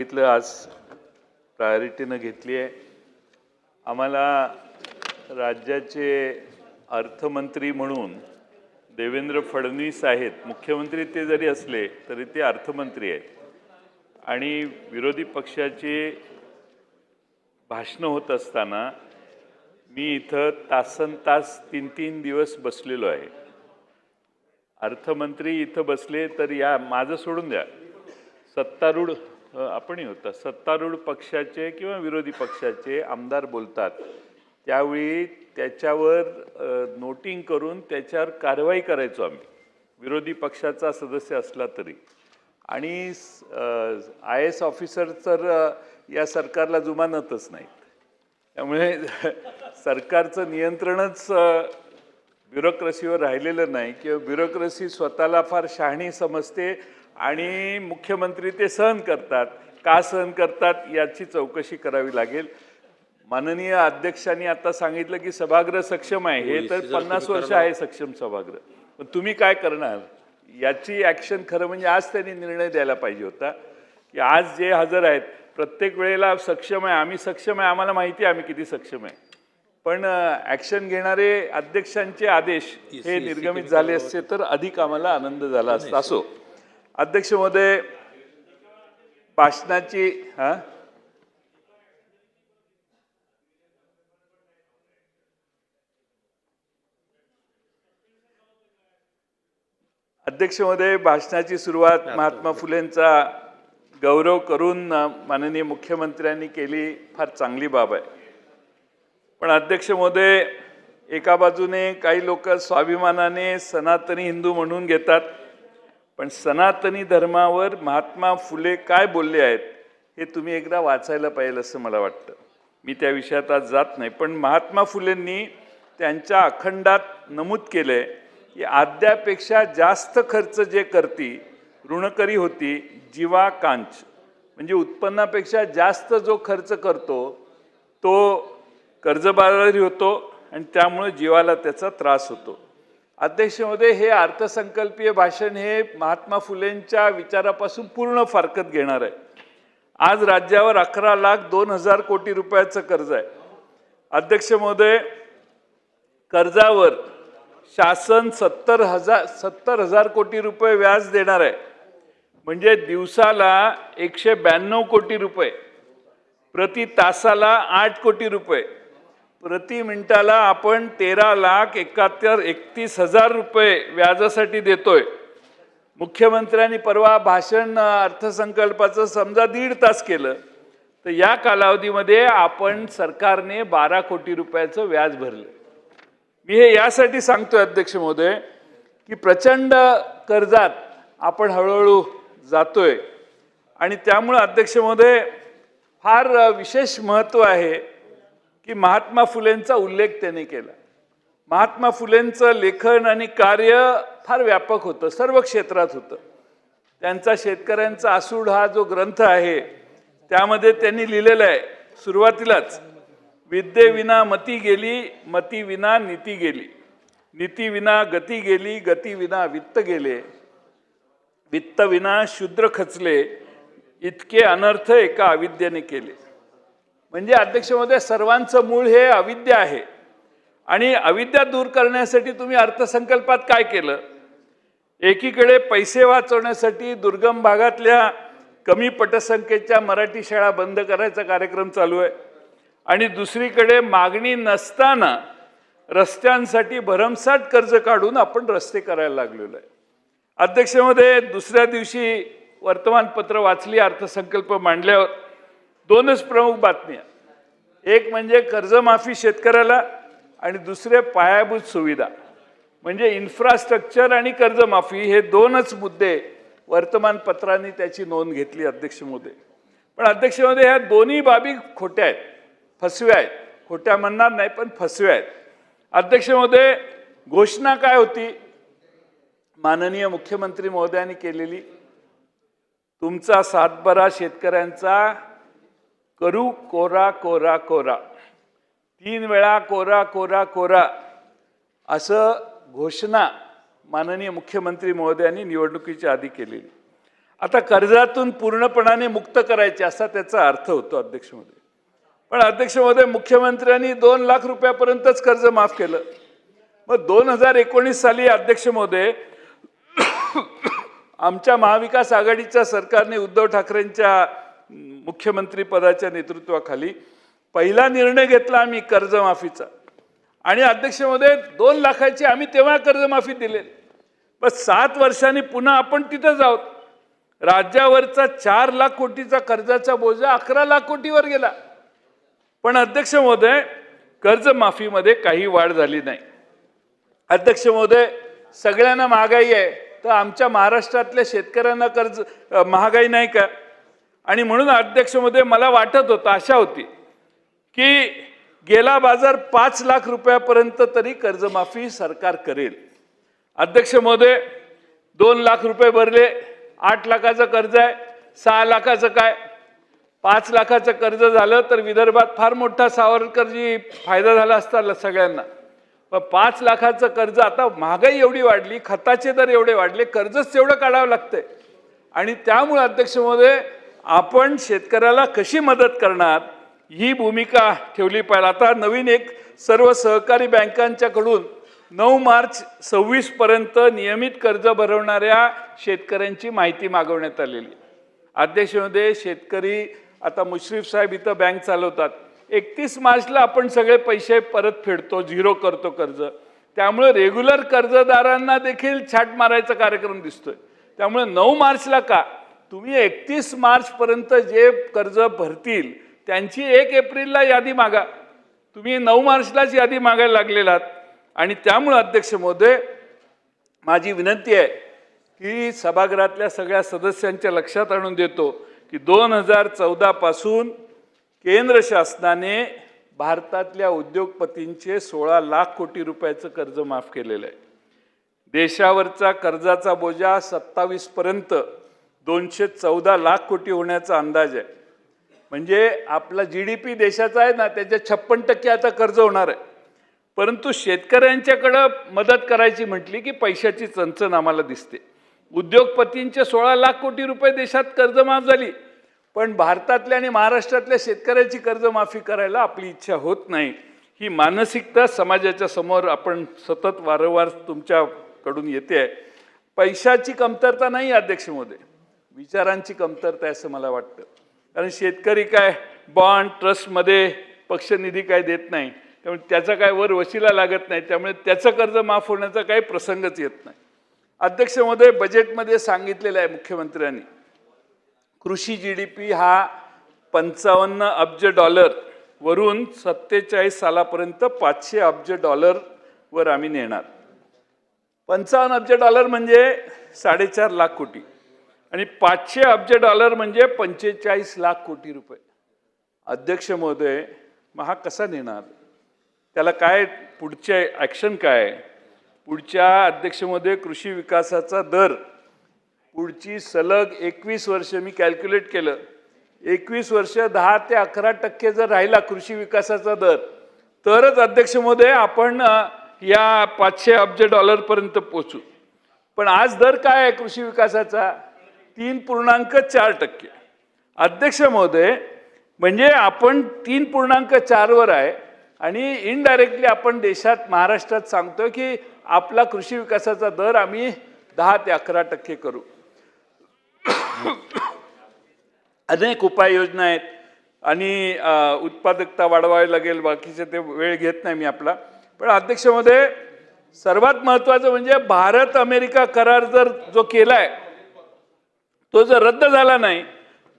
सांगितलं आज प्रायोरिटीनं घेतली आहे। आम्हाला राज्याचे अर्थमंत्री म्हणून देवेंद्र फडणवीस आहेत। मुख्यमंत्री ते जरी असले तरी ते अर्थमंत्री आहेत आणि विरोधी पक्षाचे भाषण होत असताना मी इथं तासनतास 3-3 दिवस बसलेलो आहे। अर्थमंत्री इथं बसले तर या माझं सोडून द्या, सत्तारूढ आपणही होता, सत्तारूढ पक्षाचे किंवा विरोधी पक्षाचे आमदार बोलतात त्यावेळी त्याच्यावर नोटिंग करून त्याच्यावर कारवाई करायचो आम्ही, विरोधी पक्षाचा सदस्य असला तरी। आणि IAS ऑफिसर तर या सरकारला जुमानतच नाहीत। त्यामुळे सरकारचं नियंत्रणच ब्युरोक्रेसीवर राहिलेलं नाही किंवा ब्युरोक्रेसी स्वतःला फार शहाणी समजते आणि मुख्यमंत्री ते सहन करतात। का सहन करतात याची चौकशी करावी लागेल। माननीय अध्यक्षांनी आता सांगितलं की सभागृह सक्षम आहे, हे तर 50 वर्ष आहे सक्षम सभागृह, पण तुम्ही काय करणार याची ॲक्शन खरं म्हणजे आज त्यांनी निर्णय द्यायला पाहिजे होता की आज जे हजर आहेत प्रत्येक वेळेला सक्षम आहे, आम्ही सक्षम आहे, आम्हाला माहिती आहे आम्ही किती सक्षम आहे, पण ॲक्शन घेणारे अध्यक्षांचे आदेश हे निर्गमित झाले असते तर अधिक आम्हाला आनंद झाला असता। असो, अध्यक्ष महोदय, भाषणाची अध्यक्ष महोदय, भाषणाची सुरुवात महात्मा फुलेंचा गौरव करून माननीय मुख्यमंत्र्यांनी केली, फार चांगली बाब आहे। पण अध्यक्ष महोदय, एका बाजूने काही लोक स्वाभिमानाने सनातनी हिंदू म्हणून घेतात, पण सनातनी धर्मावर महात्मा फुले काय बोलले आहेत हे तुम्ही एकदा वाचायला पाहिजे असं मला वाटतं। मी त्या विषयात आज जात नाही, पण महात्मा फुलेंनी त्यांच्या अखंडात नमूद केले की आद्यापेक्षा जास्त खर्च जे करती ऋणकरी होती जीवा कांच, म्हणजे उत्पन्नापेक्षा जास्त जो खर्च करतो तो कर्जबाजारी होतो आणि त्यामुळे जीवाला त्याचा त्रास होतो। अध्यक्ष महोदय, हे अर्थसंकल्पीय भाषण हे महात्मा फुलेंच्या विचारापासून पूर्ण फारकत घेणार आहे। आज राज्यावर 11,02,000 कोटी रुपयाचं कर्ज आहे। अध्यक्ष महोदय, कर्जावर शासन 70,000 कोटी रुपये व्याज देणार आहे, म्हणजे दिवसाला 192 कोटी रुपये, प्रति तासाला 8 कोटी रुपये, प्रति मिनिटाला आपण 13,31,000 रुपये व्याजासाठी देतोय। मुख्यमंत्र्यांनी परवा भाषण अर्थसंकल्पाचं समजा 1.5 तास केलं तर या कालावधीमध्ये आपण सरकारने 12 कोटी रुपयाचं व्याज भरलं। मी हे यासाठी सांगतोय अध्यक्ष महोदय की प्रचंड कर्जात आपण हळूहळू जातोय आणि त्यामुळे अध्यक्ष महोदय फार विशेष महत्त्व आहे की महात्मा फुलेंचा उल्लेख त्यांनी केला। महात्मा फुलेंचं लेखन आणि कार्य फार व्यापक होतं, सर्व क्षेत्रात होतं। त्यांचा शेतकऱ्यांचा आसूड हा जो ग्रंथ आहे त्यामध्ये त्यांनी लिहिलेलं आहे सुरुवातीलाच, विद्येविना मती गेली, मती विना नीती गेली, नीती विना गती गेली, गती विना वित्त गेले, वित्त विना शूद्र खचले, इतके अनर्थ एका अविद्येने केले। म्हणजे अध्यक्ष महोदय, सर्वांचं मूळ हे अविद्या आहे आणि अविद्या दूर करण्यासाठी तुम्ही अर्थसंकल्पात काय केलं? एकीकडे पैसे वाचवण्यासाठी दुर्गम भागातल्या कमी पटसंख्येच्या मराठी शाळा बंद करायचा कार्यक्रम चालू आहे आणि दुसरीकडे मागणी नसताना रस्त्यांसाठी भरमसाठ कर्ज काढून आपण रस्ते करायला लागलेलो आहे। अध्यक्ष महोदय, दुसऱ्या दिवशी वर्तमानपत्र वाचली, अर्थसंकल्प मांडल्यावर 2च प्रमुख बातम्या, एक म्हणजे कर्जमाफी शेतकऱ्याला आणि दुसरे पायाभूत सुविधा, म्हणजे इन्फ्रास्ट्रक्चर आणि कर्जमाफी हे 2च मुद्दे वर्तमानपत्रांनी त्याची नोंद घेतली अध्यक्ष महोदय। पण अध्यक्ष महोदय, ह्या दोन्ही बाबी खोट्या आहेत, फसव्या आहेत, खोट्या म्हणणार नाही पण फसव्या आहेत। अध्यक्ष महोदय, घोषणा काय होती माननीय मुख्यमंत्री महोदयांनी केलेली? तुमचा सातबारा शेतकऱ्यांचा करू कोरा कोरा कोरा, 3 वेळा कोरा कोरा कोरा असं घोषणा माननीय मुख्यमंत्री महोदयांनी निवडणुकीच्या आधी केलेली। आता कर्जातून पूर्णपणाने मुक्त करायचे असा त्याचा अर्थ होतो अध्यक्ष महोदय. पण अध्यक्ष महोदय, मुख्यमंत्र्यांनी 2 लाख रुपयापर्यंतच कर्ज माफ केलं. मग 2019 साली अध्यक्ष महोदय आमच्या महाविकास आघाडीच्या सरकारने उद्धव ठाकरेंच्या मुख्यमंत्री पदाच्या नेतृत्वाखाली पहिला निर्णय घेतला आम्ही कर्जमाफीचा. आणि अध्यक्ष महोदय 2 लाखाची आम्ही तेव्हा कर्जमाफी दिली. बस 7 वर्षांनी पुन्हा आपण तिथंच आहोत. राज्यावरचा 4 लाख कोटीचा कर्जाचा बोजा 11 लाख कोटीवर गेला. पण अध्यक्ष महोदय कर्जमाफीमध्ये काही वाढ झाली नाही. अध्यक्ष महोदय, सगळ्यांना महागाई आहे, तर आमच्या महाराष्ट्रातल्या शेतकऱ्यांना कर्ज महागाई नाही का? आणि म्हणून अध्यक्ष महोदय मला वाटत होतं, आशा होती की गेला बाजार 5 लाख रुपयापर्यंत तरी कर्जमाफी सरकार करेल. अध्यक्ष महोदय 2 लाख रुपये भरले, 8 लाखाचं कर्ज आहे, 6 लाखाचं काय, 5 लाखाचं कर्ज झालं तर विदर्भात फार मोठा सावरकरजी फायदा झाला असता सगळ्यांना. पण 5 लाखाचं कर्ज, आता महागाई एवढी वाढली, खताचे दर एवढे वाढले, कर्जच तेवढं काढावं लागतंय. आणि त्यामुळे अध्यक्ष महोदय आपण शेतकऱ्याला कशी मदत करणार ही भूमिका ठेवली पाहिजे. आता नवीन एक सर्व सहकारी बँकांच्याकडून 9 मार्च 26 पर्यंत नियमित कर्ज भरवणाऱ्या शेतकऱ्यांची माहिती मागवण्यात आलेली. अध्यक्ष महोदय, शेतकरी आता मुश्रीफ साहेब इथं बँक चालवतात. 31 मार्चला आपण सगळे पैसे परत फेडतो, झिरो करतो कर्ज. त्यामुळे रेग्युलर कर्जदारांना देखील छाट मारायचा कार्यक्रम दिसतोय. त्यामुळे 9 मार्चला का, तुम्ही 31 मार्च पर्यंत जे कर्ज भरतील त्यांची 1 एप्रिलला यादी मागा. तुम्ही 9 मार्चलाच यादी मागायला लागलेला आहात. आणि त्यामुळे अध्यक्ष महोदय माझी विनंती आहे की सभागृहातल्या सगळ्या सदस्यांच्या लक्षात आणून देतो की 2014 पासून केंद्र शासनाने भारतातल्या उद्योगपतींचे 16 लाख कोटी रुपयाचं कर्ज माफ केलेलं आहे. देशावरचा कर्जाचा बोजा 27 पर्यंत 214 लाख कोटी होण्याचा अंदाज आहे. म्हणजे आपला GDP देशाचा आहे ना, त्याच्या 56% आता कर्ज होणार आहे. परंतु शेतकऱ्यांच्याकडं मदत करायची म्हटली की पैशाची चणचण आम्हाला दिसते. उद्योगपतींचे 16 लाख कोटी रुपये देशात कर्जमाफ झाली, पण भारतातल्या आणि महाराष्ट्रातल्या शेतकऱ्याची कर्जमाफी करायला आपली इच्छा होत नाही. ही मानसिकता समाजाच्या समोर आपण सतत वारंवार तुमच्याकडून येते आहे. पैशाची कमतरता नाही अध्यक्ष महोदय, विचारांची कमतरता आहे असं मला वाटतं. कारण शेतकरी काय बॉन्ड ट्रस्टमध्ये पक्षनिधी काय देत नाही, त्यामुळे त्याचा काय वर वशिला लागत नाही, त्यामुळे त्याचं कर्ज माफ होण्याचा काही प्रसंगच येत नाही. अध्यक्ष महोदय, बजेटमध्ये सांगितलेलं आहे मुख्यमंत्र्यांनी कृषी GDP हा 55 अब्ज डॉलर वरून 47 सालापर्यंत 500 अब्ज डॉलर वर आम्ही नेणार. 55 अब्ज डॉलर म्हणजे 4.5 लाख कोटी आणि 500 अब्ज डॉलर म्हणजे 45 लाख कोटी रुपये. अध्यक्ष महोदय, मग हा कसा नेणार? त्याला काय पुढचे ॲक्शन काय? पुढच्या अध्यक्ष महोदय कृषी विकासाचा दर पुढची सलग 21 वर्ष मी कॅल्क्युलेट केलं, 21 वर्ष 10 ते 11% जर राहिला कृषी विकासाचा दर, तरच अध्यक्ष महोदय आपण या 500 अब्ज डॉलर पर्यंत पोहोचू. पण आज दर काय आहे कृषी विकासाचा? 3.4%. अध्यक्ष महोदय, म्हणजे आपण 3.4 वर आहे आणि इनडायरेक्टली आपण देशात महाराष्ट्रात सांगतोय की आपला कृषी विकासाचा दर आम्ही 10 ते 11% करू. अनेक उपाययोजना आहेत आणि उत्पादकता वाढवावी लागेल, बाकीचे ते वेळ घेत नाही मी आपला. पण अध्यक्ष महोदय, सर्वात महत्त्वाचं म्हणजे भारत अमेरिका करार जर जो केलाय तो जर रद्द झाला नाही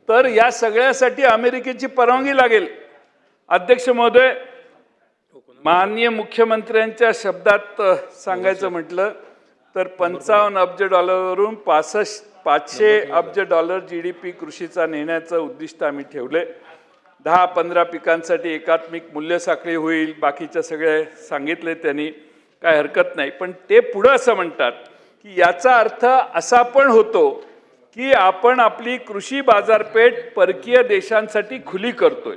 तर या सगळ्यासाठी अमेरिकेची परवानगी लागेल. अध्यक्ष महोदय, माननीय मुख्यमंत्र्यांच्या शब्दात सांगायचं म्हटलं तर 55 अब्ज डॉलरवरून 500 अब्ज डॉलर GDP कृषीचा नेण्याचं उद्दिष्ट आम्ही ठेवले. 10-15 पिकांसाठी एकात्मिक मूल्य साखळी होईल, बाकीच्या सगळे सांगितले त्यांनी, काय हरकत नाही. पण ते पुढं असं म्हणतात की याचा अर्थ असा पण होतो की आपण आपली कृषी बाजारपेठ परकीय देशांसाठी खुली करतोय.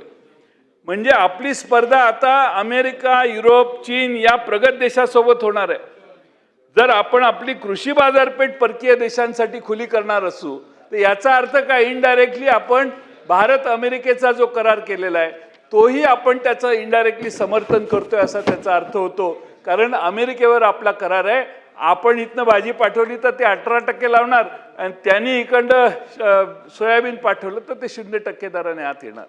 म्हणजे आपली स्पर्धा आता अमेरिका, युरोप, चीन या प्रगत देशासोबत होणार आहे. जर आपण आपली कृषी बाजारपेठ परकीय देशांसाठी खुली करणार असू तर तर याचा अर्थ काय, इनडायरेक्टली आपण भारत अमेरिकेचा जो करार केलेला आहे तोही आपण त्याचं इनडायरेक्टली समर्थन करतोय असा त्याचा अर्थ होतो. कारण अमेरिकेवर आपला करार आहे, आपण इथनं भाजी पाठवली तर ते 18% लावणार आणि त्यांनी इकडं सोयाबीन पाठवलं तर ते 0% दराने आत येणार.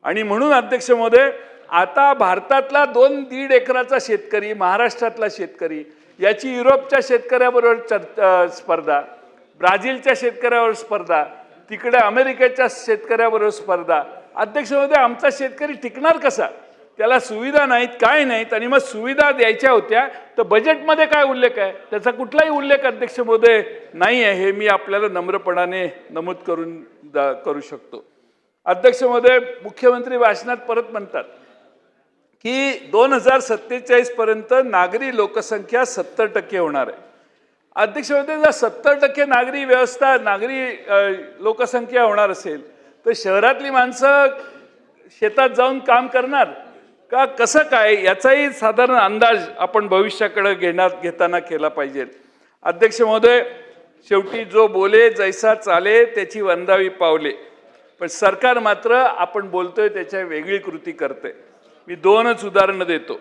आणि म्हणून अध्यक्ष महोदय, आता भारतातला 2-1.5 एकराचा शेतकरी, महाराष्ट्रातला शेतकरी याची युरोपच्या शेतकऱ्याबरोबर स्पर्धा, ब्राझीलच्या शेतकऱ्यावर स्पर्धा, तिकडे अमेरिकेच्या शेतकऱ्याबरोबर स्पर्धा. अध्यक्ष महोदय, आमचा शेतकरी टिकणार कसा? त्याला सुविधा नाहीत, काय नाहीत. आणि मग सुविधा द्यायच्या होत्या तर बजेटमध्ये काय उल्लेख आहे? त्याचा कुठलाही उल्लेख अध्यक्ष महोदय नाही आहे. हे मी आपल्याला नम्रपणाने नमूद करू शकतो. अध्यक्ष महोदय, मुख्यमंत्री भाषणात परत म्हणतात की 2047 पर्यंत नागरी लोकसंख्या 70% होणार आहे. अध्यक्ष महोदय, जर 70% नागरी लोकसंख्या होणार असेल तर शहरातली माणसं शेतात जाऊन काम करणार का, कसं काय, याचाही साधारण अंदाज आपण भविष्याकडे घेताना केला पाहिजे. अध्यक्ष महोदय, शेवटी जो बोले जैसा चाले त्याची वंदावी पावले, पण सरकार मात्र आपण बोलतोय त्याच्या वेगळी कृती करते. मी 2च उदाहरणं देतो.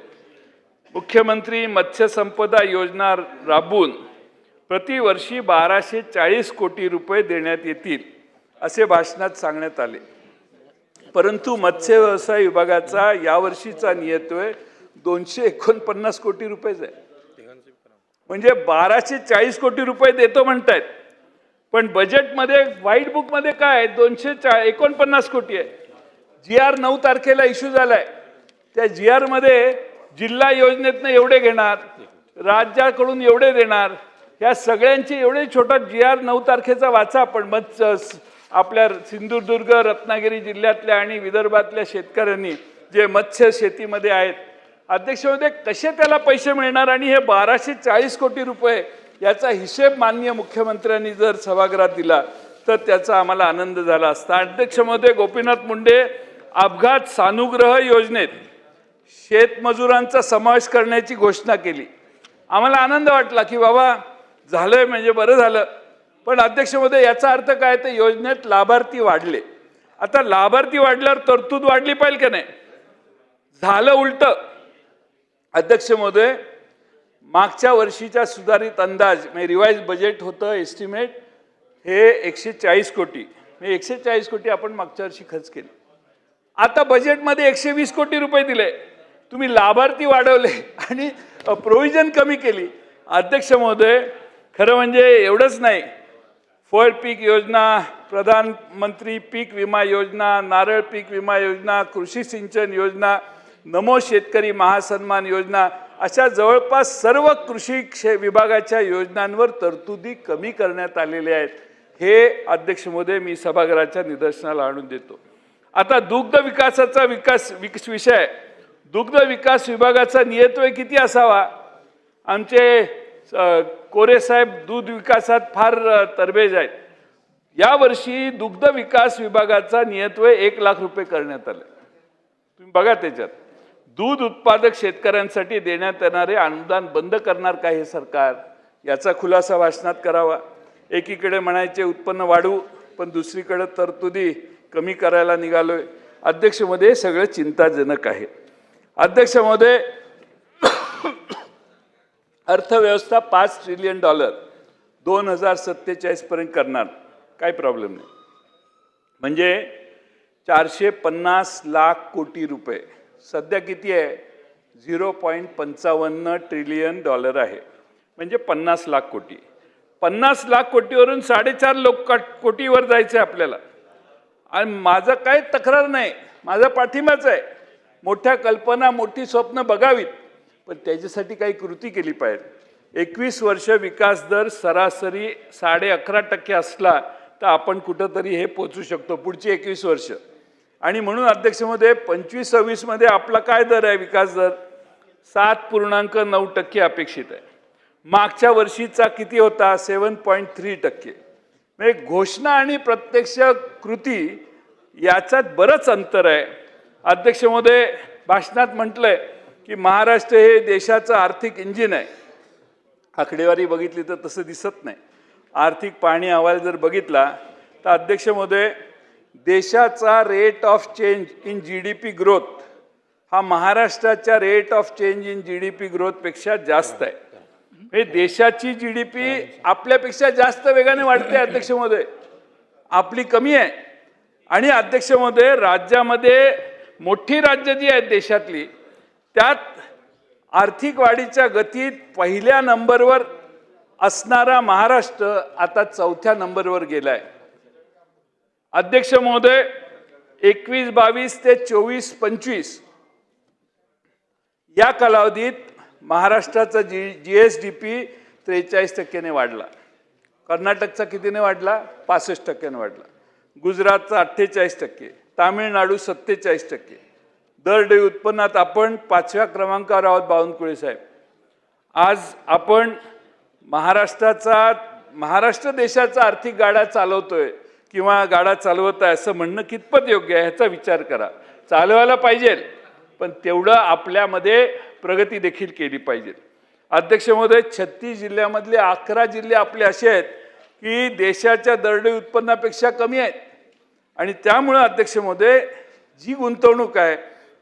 मुख्यमंत्री मत्स्य संपदा योजना राबवून प्रतिवर्षी 1240 कोटी रुपये देण्यात येतील असे भाषणात सांगण्यात आले. परंतु मत्स्य व्यवसाय विभागाचा यावर्षीचा नियतोय 249 कोटी रुपयेच आहे. म्हणजे 1240 कोटी रुपये देतो म्हणतायत, पण बजेटमध्ये व्हाईट बुकमध्ये काय 249 कोटी आहे. GR 9 तारखेला इश्यू झालाय. त्या GR मध्ये जिल्हा योजनेतनं एवढे घेणार, राज्याकडून एवढे देणार, या सगळ्यांचे एवढे छोटा GR 9 तारखेचा वाचा आपण. आपल्या सिंधुदुर्ग, रत्नागिरी जिल्ह्यातल्या आणि विदर्भातल्या शेतकऱ्यांनी जे मत्स्य शेतीमध्ये आहेत, अध्यक्ष महोदय, कसे त्याला पैसे मिळणार? आणि हे 1240 कोटी रुपये याचा हिशेब माननीय मुख्यमंत्र्यांनी जर सभागृहात दिला तर त्याचा आम्हाला आनंद झाला असता. अध्यक्ष महोदय, गोपीनाथ मुंडे अपघात सानुग्रह योजनेत शेतमजुरांचा समावेश करण्याची घोषणा केली. आम्हाला आनंद वाटला की बाबा झालंय, म्हणजे बरं झालं. पण अध्यक्ष महोदय, याचा अर्थ काय, तर योजनेत लाभार्थी वाढले. आता लाभार्थी वाढल्यावर तरतूद वाढली पाहिजे की नाही? झालं उलट. अध्यक्ष महोदय, मागच्या वर्षीचा सुधारित अंदाज म्हणजे रिवाइज बजेट होतं, एस्टिमेट हे 140 कोटी, 140 कोटी आपण मागच्या वर्षी खर्च केले. आता बजेटमध्ये 120 कोटी रुपये दिले. तुम्ही लाभार्थी वाढवले आणि प्रोव्हिजन कमी केली. अध्यक्ष महोदय, खरं म्हणजे एवढंच नाही, फळ पीक योजना, प्रधानमंत्री पीक विमा योजना, नारळ पीक विमा योजना, कृषी सिंचन योजना, नमो शेतकरी महासन्मान योजना, अशा जवळपास सर्व कृषी विभागाच्या योजनांवर तरतुदी कमी करण्यात आलेल्या आहेत. हे अध्यक्ष महोदय मी सभागृहाच्या निदर्शनाला आणून देतो. आता दुग्ध विकासाचा विषय, दुग्ध विकास विभागाचा नियतोय किती असावा? आमचे कोरे साहेब दूध विकासात फार तरबेज आहेत. यावर्षी दुग्ध विकास विभागाचा नियतोय 1 लाख रुपये करण्यात आले. तुम्ही बघा, त्याच्यात दूध उत्पादक शेतकऱ्यांसाठी देण्यात येणारे अनुदान बंद करणार का हे सरकार? याचा खुलासा भाषणात करावा. एकीकडे म्हणायचे उत्पन्न वाढवू, पण दुसरीकडे तरतुदी कमी करायला निघालोय. अध्यक्ष महोदय, सगळं चिंताजनक आहे. अध्यक्ष महोदय, अर्थव्यवस्था $5 ट्रिलियन 2047 पर्यंत करणार, काय प्रॉब्लेम नाही. म्हणजे 450 लाख कोटी रुपये. सध्या किती आहे? $0.55 ट्रिलियन आहे, म्हणजे 50 लाख कोटी. 50 लाख कोटीवरून 4.5 कोटीवर जायचं आहे आपल्याला. आणि माझं काही तक्रार नाही, माझा पाठिंबाच आहे. मोठ्या कल्पना, मोठी स्वप्न बघावीत, पण त्याच्यासाठी काही कृती केली पाहिजे. 21 वर्ष विकास दर सरासरी 11.5% असला तर आपण कुठंतरी हे पोचू शकतो पुढची 21 वर्ष. आणि म्हणून अध्यक्ष महोदय, 25-26 मध्ये आपला काय दर आहे? विकास दर 7.9% अपेक्षित आहे. मागच्या वर्षीचा किती होता? 7.3%. म्हणजे घोषणा आणि प्रत्यक्ष कृती याच्यात बरंच अंतर आहे. अध्यक्ष महोदय, भाषणात म्हटलंय की महाराष्ट्र हे देशाचं आर्थिक इंजिन आहे. आकडेवारी बघितली तर तसं दिसत नाही. आर्थिक पाहणी अहवाल जर बघितला तर अध्यक्ष महोदय, देशाचा rate of change in GDP growth हा महाराष्ट्राच्या rate of change in GDP ग्रोथपेक्षा जास्त आहे. हे देशाची GDP आपल्यापेक्षा जास्त वेगाने वाढते अध्यक्ष महोदय, आपली कमी आहे. आणि अध्यक्ष महोदय, राज्यामध्ये मोठी राज्य जी आहेत देशातली, त्यात आर्थिक वाढीच्या गतीत पहिल्या नंबरवर असणारा महाराष्ट्र आता चौथ्या नंबरवर गेलाय. अध्यक्ष महोदय, 21-22 ते 24-25 या कालावधीत महाराष्ट्राचा GSDP 43% वाढला. कर्नाटकचा कितीने वाढला? 65% वाढला. गुजरातचा 48%, तामिळनाडू 47%. दरडोई उत्पन्नात आपण 5व्या क्रमांकावर आहोत बावनकुळे साहेब. आज आपण महाराष्ट्र देशाचा आर्थिक गाडा चालवतोय किंवा गाडा चालवत आहे असं म्हणणं कितपत योग्य आहे ह्याचा विचार करा. चालवायला पाहिजे, पण तेवढं आपल्यामध्ये प्रगती देखील केली पाहिजे. अध्यक्ष महोदय, 36 जिल्ह्यामधले 11 जिल्हे आपले असे आहेत की देशाच्या दरडोई उत्पन्नापेक्षा कमी आहेत. आणि त्यामुळे अध्यक्ष महोदय, जी गुंतवणूक आहे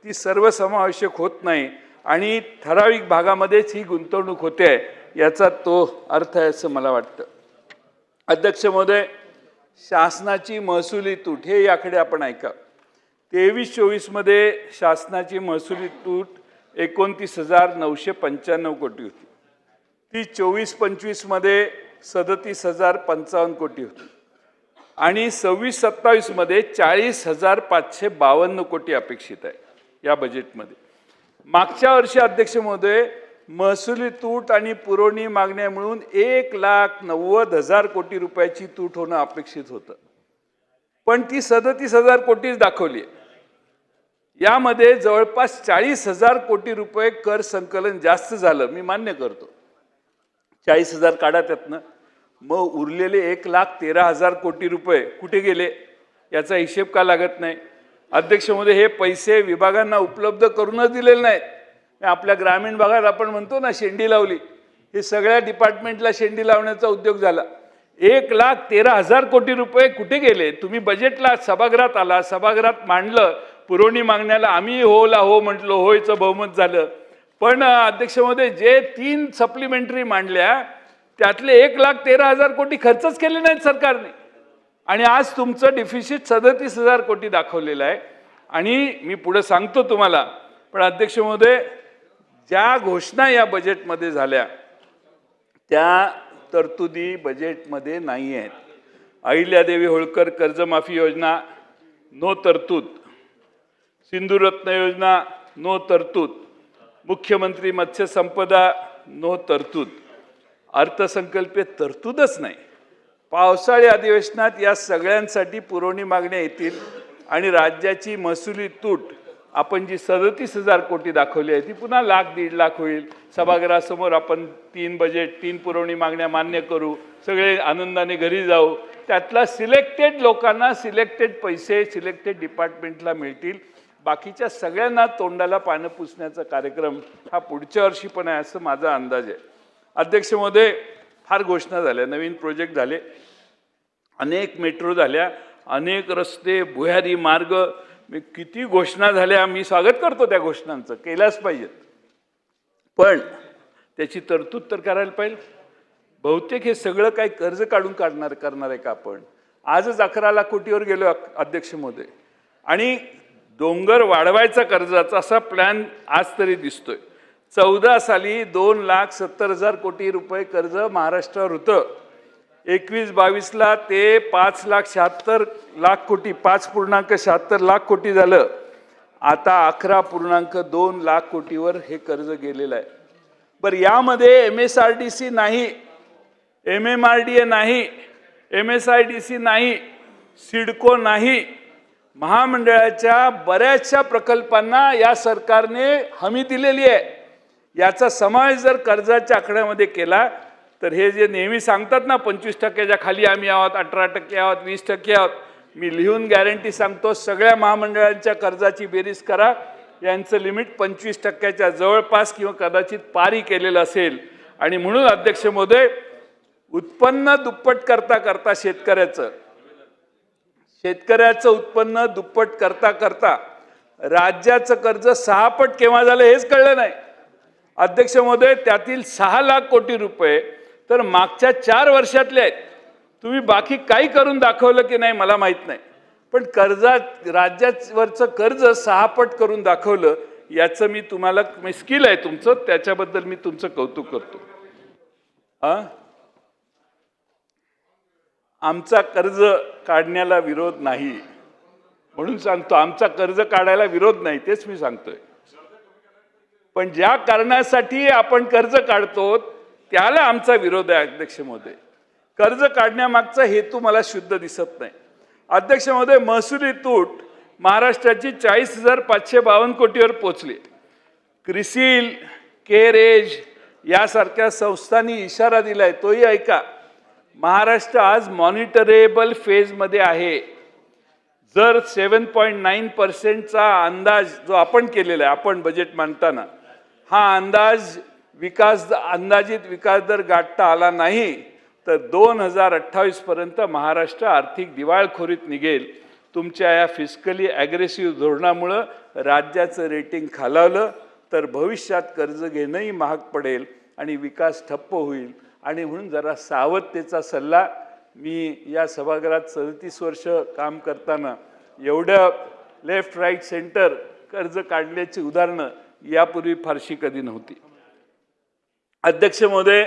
ती सर्वसमावेशक होत नाही आणि ठराविक भागामध्येच ही गुंतवणूक होते, याचा तो अर्थ आहे असं मला वाटतं. अध्यक्ष महोदय, शासनाची महसुली तूट हे याकडे आपण ऐका. 23-24 मध्ये शासनाची महसुली तूट 29,995 कोटी होती. ती 24-25 मध्ये 37,055 कोटी होती आणि 26-27 मध्ये 40,552 कोटी अपेक्षित आहे या बजेटमध्ये. मागच्या वर्षी अध्यक्ष महोदय, महसुली तूट आणि पुरवणी मागण्या मिळून 1,90,000 कोटी रुपयाची तूट होणं अपेक्षित होतं, पण ती 37,000 कोटीच दाखवली. यामध्ये जवळपास 40,000 कोटी रुपये कर संकलन जास्त झालं, मी मान्य करतो. 40,000 काढा त्यातनं, मग उरलेले 1,13,000 कोटी रुपये कुठे गेले याचा हिशेब का लागत नाही? अध्यक्ष महोदय, हे पैसे विभागांना उपलब्ध करूनच दिलेले नाहीत. आपल्या ग्रामीण भागात आपण म्हणतो ना शेंडी लावली, हे सगळ्या डिपार्टमेंटला शेंडी लावण्याचा उद्योग झाला. 1,13,000 कोटी रुपये कुठे गेले? तुम्ही बजेटला सभागृहात आला, सभागृहात मांडलं, पुरवणी मागण्याला आम्ही होला हो म्हटलं, होयचं बहुमत झालं. पण अध्यक्ष महोदय, जे 3 सप्लिमेंटरी मांडल्या त्यातले 1,13,000 कोटी खर्चच केले नाहीत सरकारने. आणि आज तुमचं डिफिसिट 37,000 कोटी दाखवलेलं आहे. आणि मी पुढे सांगतो तुम्हाला, पण अध्यक्ष महोदय, ज्या घोषणा या बजेटमध्ये झाल्या त्या तरतुदी बजेटमध्ये नाही आहेत. अहिल्यादेवी होळकर कर्जमाफी योजना नो तरतूद, सिंधुरत्न योजना नो तरतूद, मुख्यमंत्री मत्स्य संपदा नो तरतूद, अर्थसंकल्पीय तरतूदच नाही. पावसाळी अधिवेशनात या सगळ्यांसाठी पुरवणी मागण्या येतील आणि राज्याची महसुली तूट आपण जी 37,000 कोटी दाखवली आहे ती पुन्हा 1,00,000-1,50,000 होईल. सभागृहासमोर आपण 3 बजेट 3 पुरवणी मागण्या मान्य करू, सगळे आनंदाने घरी जाऊ. त्यातला सिलेक्टेड लोकांना सिलेक्टेड पैसे सिलेक्टेड डिपार्टमेंटला मिळतील. बाकीच्या सगळ्यांना तोंडाला पानं पुसण्याचा कार्यक्रम हा पुढच्या वर्षी पण आहे असं माझा अंदाज आहे. अध्यक्ष महोदय, फार घोषणा झाल्या, नवीन प्रोजेक्ट झाले, अनेक मेट्रो झाल्या, अनेक रस्ते, भुयारी मार्ग, किती घोषणा झाल्या. मी स्वागत करतो त्या घोषणांचं, केल्याच पाहिजेत, पण त्याची तरतूद तर करायला पाहिजे. बहुतेक हे सगळं काही कर्ज काढून करणार आहे का आपण? आजच 11 लाख कोटीवर गेलो अध्यक्ष महोदय, आणि डोंगर वाढवायचा कर्जाचा असा प्लॅन आज तरी दिसतोय. 14 साली 2,70,000 कोटी रुपये कर्ज महाराष्ट्रावर होतं. 21-22ला ते 5,76,000 कोटी, 5.76 लाख कोटी झालं. आता 11.2 लाख कोटीवर हे कर्ज गेलेलं आहे. बरं, यामध्ये MSRDC नाही, MMRDA नाही, MSIDC नाही, सिडको नाही, महामंडळाच्या बऱ्याचशा प्रकल्पांना या सरकारने हमी दिलेली आहे. याचा समावेश जर कर्जाच्या आकड्यामध्ये केला तर हे जे नेहमी सांगतात ना 25% खाली आम्ही आहोत, 18% आहोत, 20% आहोत, मी लिहून गॅरंटी सांगतो, सगळ्या महामंडळांच्या कर्जाची बेरीज करा, यांचं लिमिट 25% जवळपास किंवा कदाचित पारी केलेलं असेल. आणि म्हणून अध्यक्ष महोदय, उत्पन्न दुप्पट करता करता शेतकऱ्याचं शेतकऱ्याचं उत्पन्न दुप्पट करता करता राज्याचं कर्ज 6 पट केव्हा झालं हेच कळलं नाही. अध्यक्ष महोदय, त्यातील 6 लाख कोटी रुपये तर मागच्या 4 वर्षातले आहेत. तुम्ही बाकी काही करून दाखवलं की नाही मला माहित नाही, पण राज्यावरचं कर्ज 6 पट करून दाखवलं. याचं मी तुम्हाला स्किल आहे तुमचं, त्याच्याबद्दल मी तुमचं कौतुक करतो. आमचा कर्ज काढण्याला विरोध नाही म्हणून सांगतो, आमचा कर्ज काढायला विरोध नाही तेच मी सांगतोय. पण ज्या कारणासाठी आपण कर्ज काढतो त्याला आमचा विरोध आहे. अध्यक्ष महोदय, कर्ज काढण्यामागचा हेतू मला शुद्ध दिसत नाही. अध्यक्ष महोदय, महसुली तूट महाराष्ट्राची 40,552 कोटीवर पोहोचली. क्रिसिल, केरेज यासारख्या संस्थांनी इशारा दिलाय, तोही ऐका. महाराष्ट्र आज मॉनिटरेबल फेजमध्ये आहे. जर 7.9% अंदाज जो आपण केलेला आहे, आपण बजेट मांडताना हा अंदाजित विकास दर गाठता आला नाही तर 2028 पर्यंत महाराष्ट्र आर्थिक दिवाळखोरीत निघेल. तुमच्या या फिस्कली ॲग्रेसिव्ह धोरणामुळं राज्याचं रेटिंग खालावलं तर भविष्यात कर्ज घेणंही महाग पडेल आणि विकास ठप्प होईल. आणि म्हणून जरा सावधतेचा सल्ला. मी या सभागृहात 37 वर्ष काम करताना एवढं लेफ्ट राईट सेंटर कर्ज काढल्याची उदाहरणं यापूर्वी फारशी कधी नव्हती. अध्यक्ष महोदय,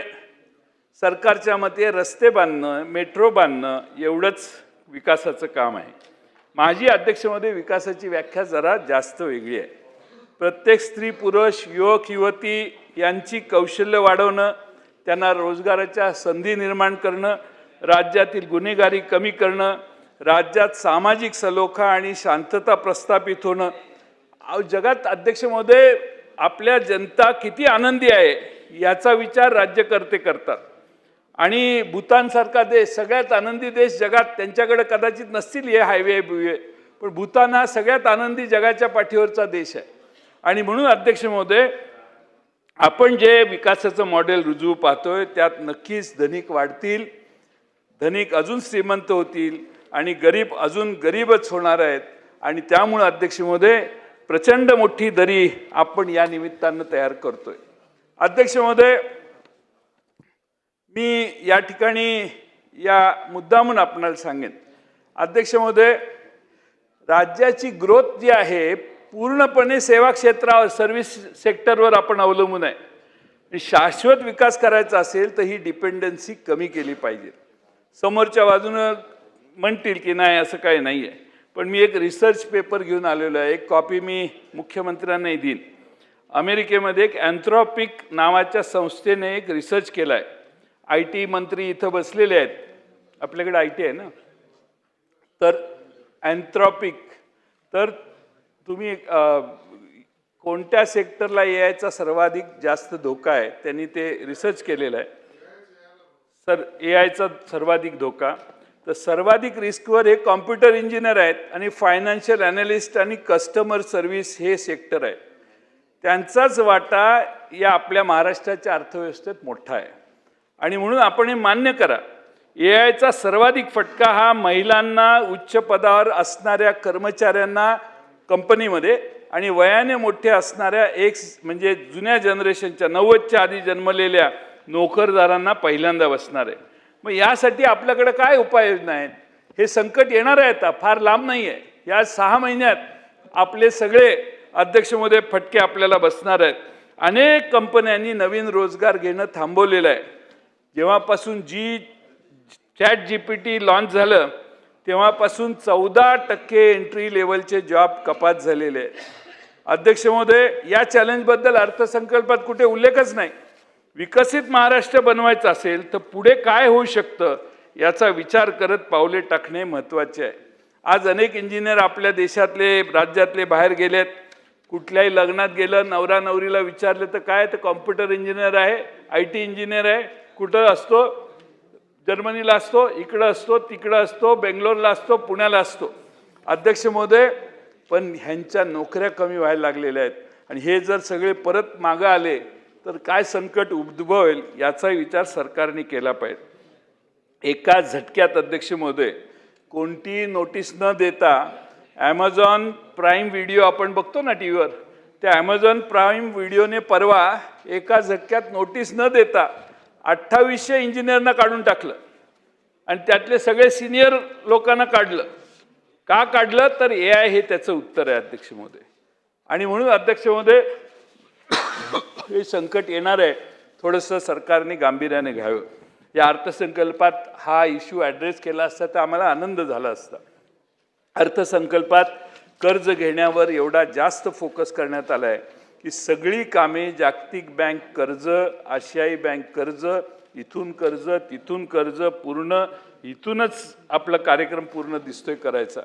सरकारच्या मते रस्ते बांधणं, मेट्रो बांधणं एवढंच विकासाचं काम आहे. माझी अध्यक्ष महोदय विकासाची व्याख्या जरा जास्त वेगळी आहे. प्रत्येक स्त्री पुरुष, युवक युवती यांची कौशल्य वाढवणं, त्यांना रोजगाराच्या संधी निर्माण करणं, राज्यातील गुन्हेगारी कमी करणं, राज्यात सामाजिक सलोखा आणि शांतता प्रस्थापित होणं. जगात अध्यक्ष महोदय आपल्या जनता किती आनंदी आहे याचा विचार राज्यकर्ते करतात. आणि भूतानसारखा देश, सगळ्यात आनंदी देश जगात, त्यांच्याकडे कदाचित नसतील हे हायवे बिवे, पण भूतान हा सगळ्यात आनंदी जगाच्या पाठीवरचा देश आहे. आणि म्हणून अध्यक्ष महोदय, आपण जे विकासाचं मॉडेल रुजवू पाहतोय त्यात नक्कीच धनिक वाढतील, धनिक अजून श्रीमंत होतील आणि गरीब अजून गरीबच होणार आहेत. आणि त्यामुळे अध्यक्ष महोदय प्रचंड मोठी दरी आपण या निमित्तानं तयार करतोय. अध्यक्ष महोदय, मी या ठिकाणी या मुद्दामून आपणाला सांगेन. अध्यक्ष महोदय, राज्याची ग्रोथ जी आहे पूर्णपणे सेवा क्षेत्रावर, सर्व्हिस सेक्टरवर आपण अवलंबून आहे. शाश्वत विकास करायचा असेल तर ही डिपेंडन्सी कमी केली पाहिजे. समोरच्या बाजूनं म्हणतील की नाही असं काही नाही आहे, पण मी एक रिसर्च पेपर घेऊन आलेलो आहे. एक कॉपी मी मुख्यमंत्र्यांनाही देईन. अमेरिकेमध्ये एक अँथ्रॉपिक नावाच्या संस्थेने एक रिसर्च केला आहे. IT मंत्री इथं बसलेले आहेत, आपल्याकडे IT आहे ना, तर अँथ्रॉपिक, तर तुम्ही कोणत्या सेक्टरला यायचा सर्वाधिक जास्त धोका आहे त्यांनी ते रिसर्च केलेलं आहे. सर AIचा सर्वाधिक धोका, तर सर्वाधिक रिस्कवर हे कॉम्प्युटर इंजिनियर आहेत आणि फायनान्शियल ॲनालिस्ट आणि कस्टमर सर्व्हिस हे सेक्टर आहे. त्यांचाच वाटा या आपल्या महाराष्ट्राच्या अर्थव्यवस्थेत मोठा आहे. आणि म्हणून आपण हे मान्य करा, AIचा सर्वाधिक फटका हा महिलांना, उच्च पदावर असणाऱ्या कर्मचाऱ्यांना कंपनीमध्ये आणि वयाने मोठे असणाऱ्या म्हणजे जुन्या जनरेशनच्या 90च्या आधी जन्मलेल्या नोकरदारांना पहिल्यांदा बसणार आहे. मग यासाठी आपल्याकडे काय उपाययोजना आहेत? हे संकट येणार आहे, आता फार लांब नाही आहे. या 6 महिन्यात आपले सगळे अध्यक्ष महोदय फटके आपल्याला बसणार आहेत. अनेक कंपन्यांनी नवीन रोजगार घेणं थांबवलेलं आहे. जेव्हापासून ChatGPT लॉन्च झालं तेव्हापासून 14% एंट्री लेवलचे जॉब कपात झालेले आहेत. अध्यक्ष महोदय, या चॅलेंजबद्दल अर्थसंकल्पात कुठे उल्लेखच नाही. विकसित महाराष्ट्र बनवायचं असेल तर पुढे काय होऊ शकतं याचा विचार करत पावले टाकणे महत्त्वाचे आहे. आज अनेक इंजिनियर आपल्या देशातले, राज्यातले बाहेर गेलेत. कुठल्याही लग्नात गेलं, नवरा नवरीला विचारलं तर काय, तर कॉम्प्युटर इंजिनियर आहे, IT इंजिनियर आहे. कुठं असतो? जर्मनीला असतो, इकडं असतो, तिकडं असतो, बेंगलोरला असतो, पुण्याला असतो. अध्यक्ष महोदय, पण ह्यांच्या नोकऱ्या कमी व्हायला लागलेल्या आहेत आणि हे जर सगळे परत मागं आले तर काय संकट उद्भवेल याचा विचार सरकारने केला पाहिजे. एका झटक्यात अध्यक्ष महोदय कोणती नोटीस न देता ॲमेझॉन प्राईम व्हिडिओ आपण बघतो ना टी व्हीवर, त्या ॲमेझॉन प्राईम व्हिडिओने परवा एका झटक्यात नोटीस न देता 2800 इंजिनियरना काढून टाकलं आणि त्यातले सगळे सिनियर लोकांना काढलं. का काढलं तर AI हे त्याचं उत्तर आहे अध्यक्ष महोदय. आणि म्हणून अध्यक्ष महोदय हे संकट येणार आहे, थोडंसं सरकारने गांभीर्याने घ्यावं. या अर्थसंकल्पात हा इश्यू ॲड्रेस केला असता तर आम्हाला आनंद झाला असता. अर्थसंकल्पात कर्ज घेण्यावर एवढा जास्त फोकस करण्यात आला आहे की सगळी कामे जागतिक बँक कर्ज, आशियाई बँक कर्ज, इथून कर्ज, तिथून कर्ज, पूर्ण इथूनच आपला कार्यक्रम पूर्ण दिसतोय करायचा.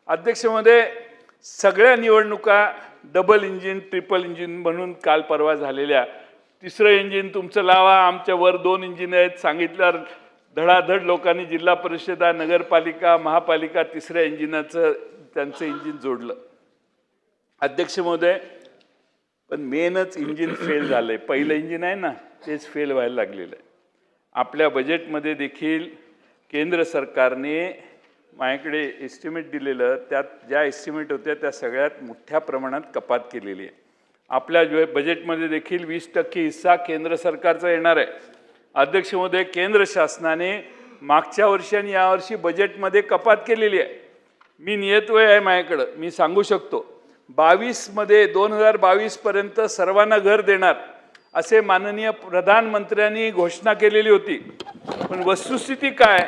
अध्यक्ष महोदय, सगळ्या निवडणुका डबल इंजिन, ट्रिपल इंजिन म्हणून काल परवा झालेल्या, तिसरं इंजिन तुमचं लावा, आमच्या वर 2 इंजिन आहेत सांगितल्यावर धडाधड लोकांनी जिल्हा परिषदा, नगरपालिका, महापालिका तिसऱ्या इंजिनाचं त्यांचं इंजिन जोडलं. अध्यक्ष महोदय, पण मेनच इंजिन फेल झालंय. पहिलं इंजिन आहे ना तेच फेल व्हायला लागलेलं आहे. आपल्या बजेटमध्ये देखील केंद्र सरकारने माझ्याकडे एस्टिमेट दिलेलं, त्यात ज्या एस्टिमेट होत्या त्या सगळ्यात मोठ्या प्रमाणात कपात केलेली आहे. आपल्या बजेटमध्ये देखील 20% हिस्सा केंद्र सरकारचा येणार आहे. अध्यक्ष महोदय, केंद्र शासनाने मागच्या वर्षी आणि यावर्षी बजेटमध्ये कपात केलेली आहे. मी नियतवय आहे माझ्याकडं, मी सांगू शकतो. 22मध्ये 2022 पर्यंत सर्वांना घर देणार असे माननीय प्रधानमंत्र्यांनी घोषणा केलेली होती. पण वस्तुस्थिती काय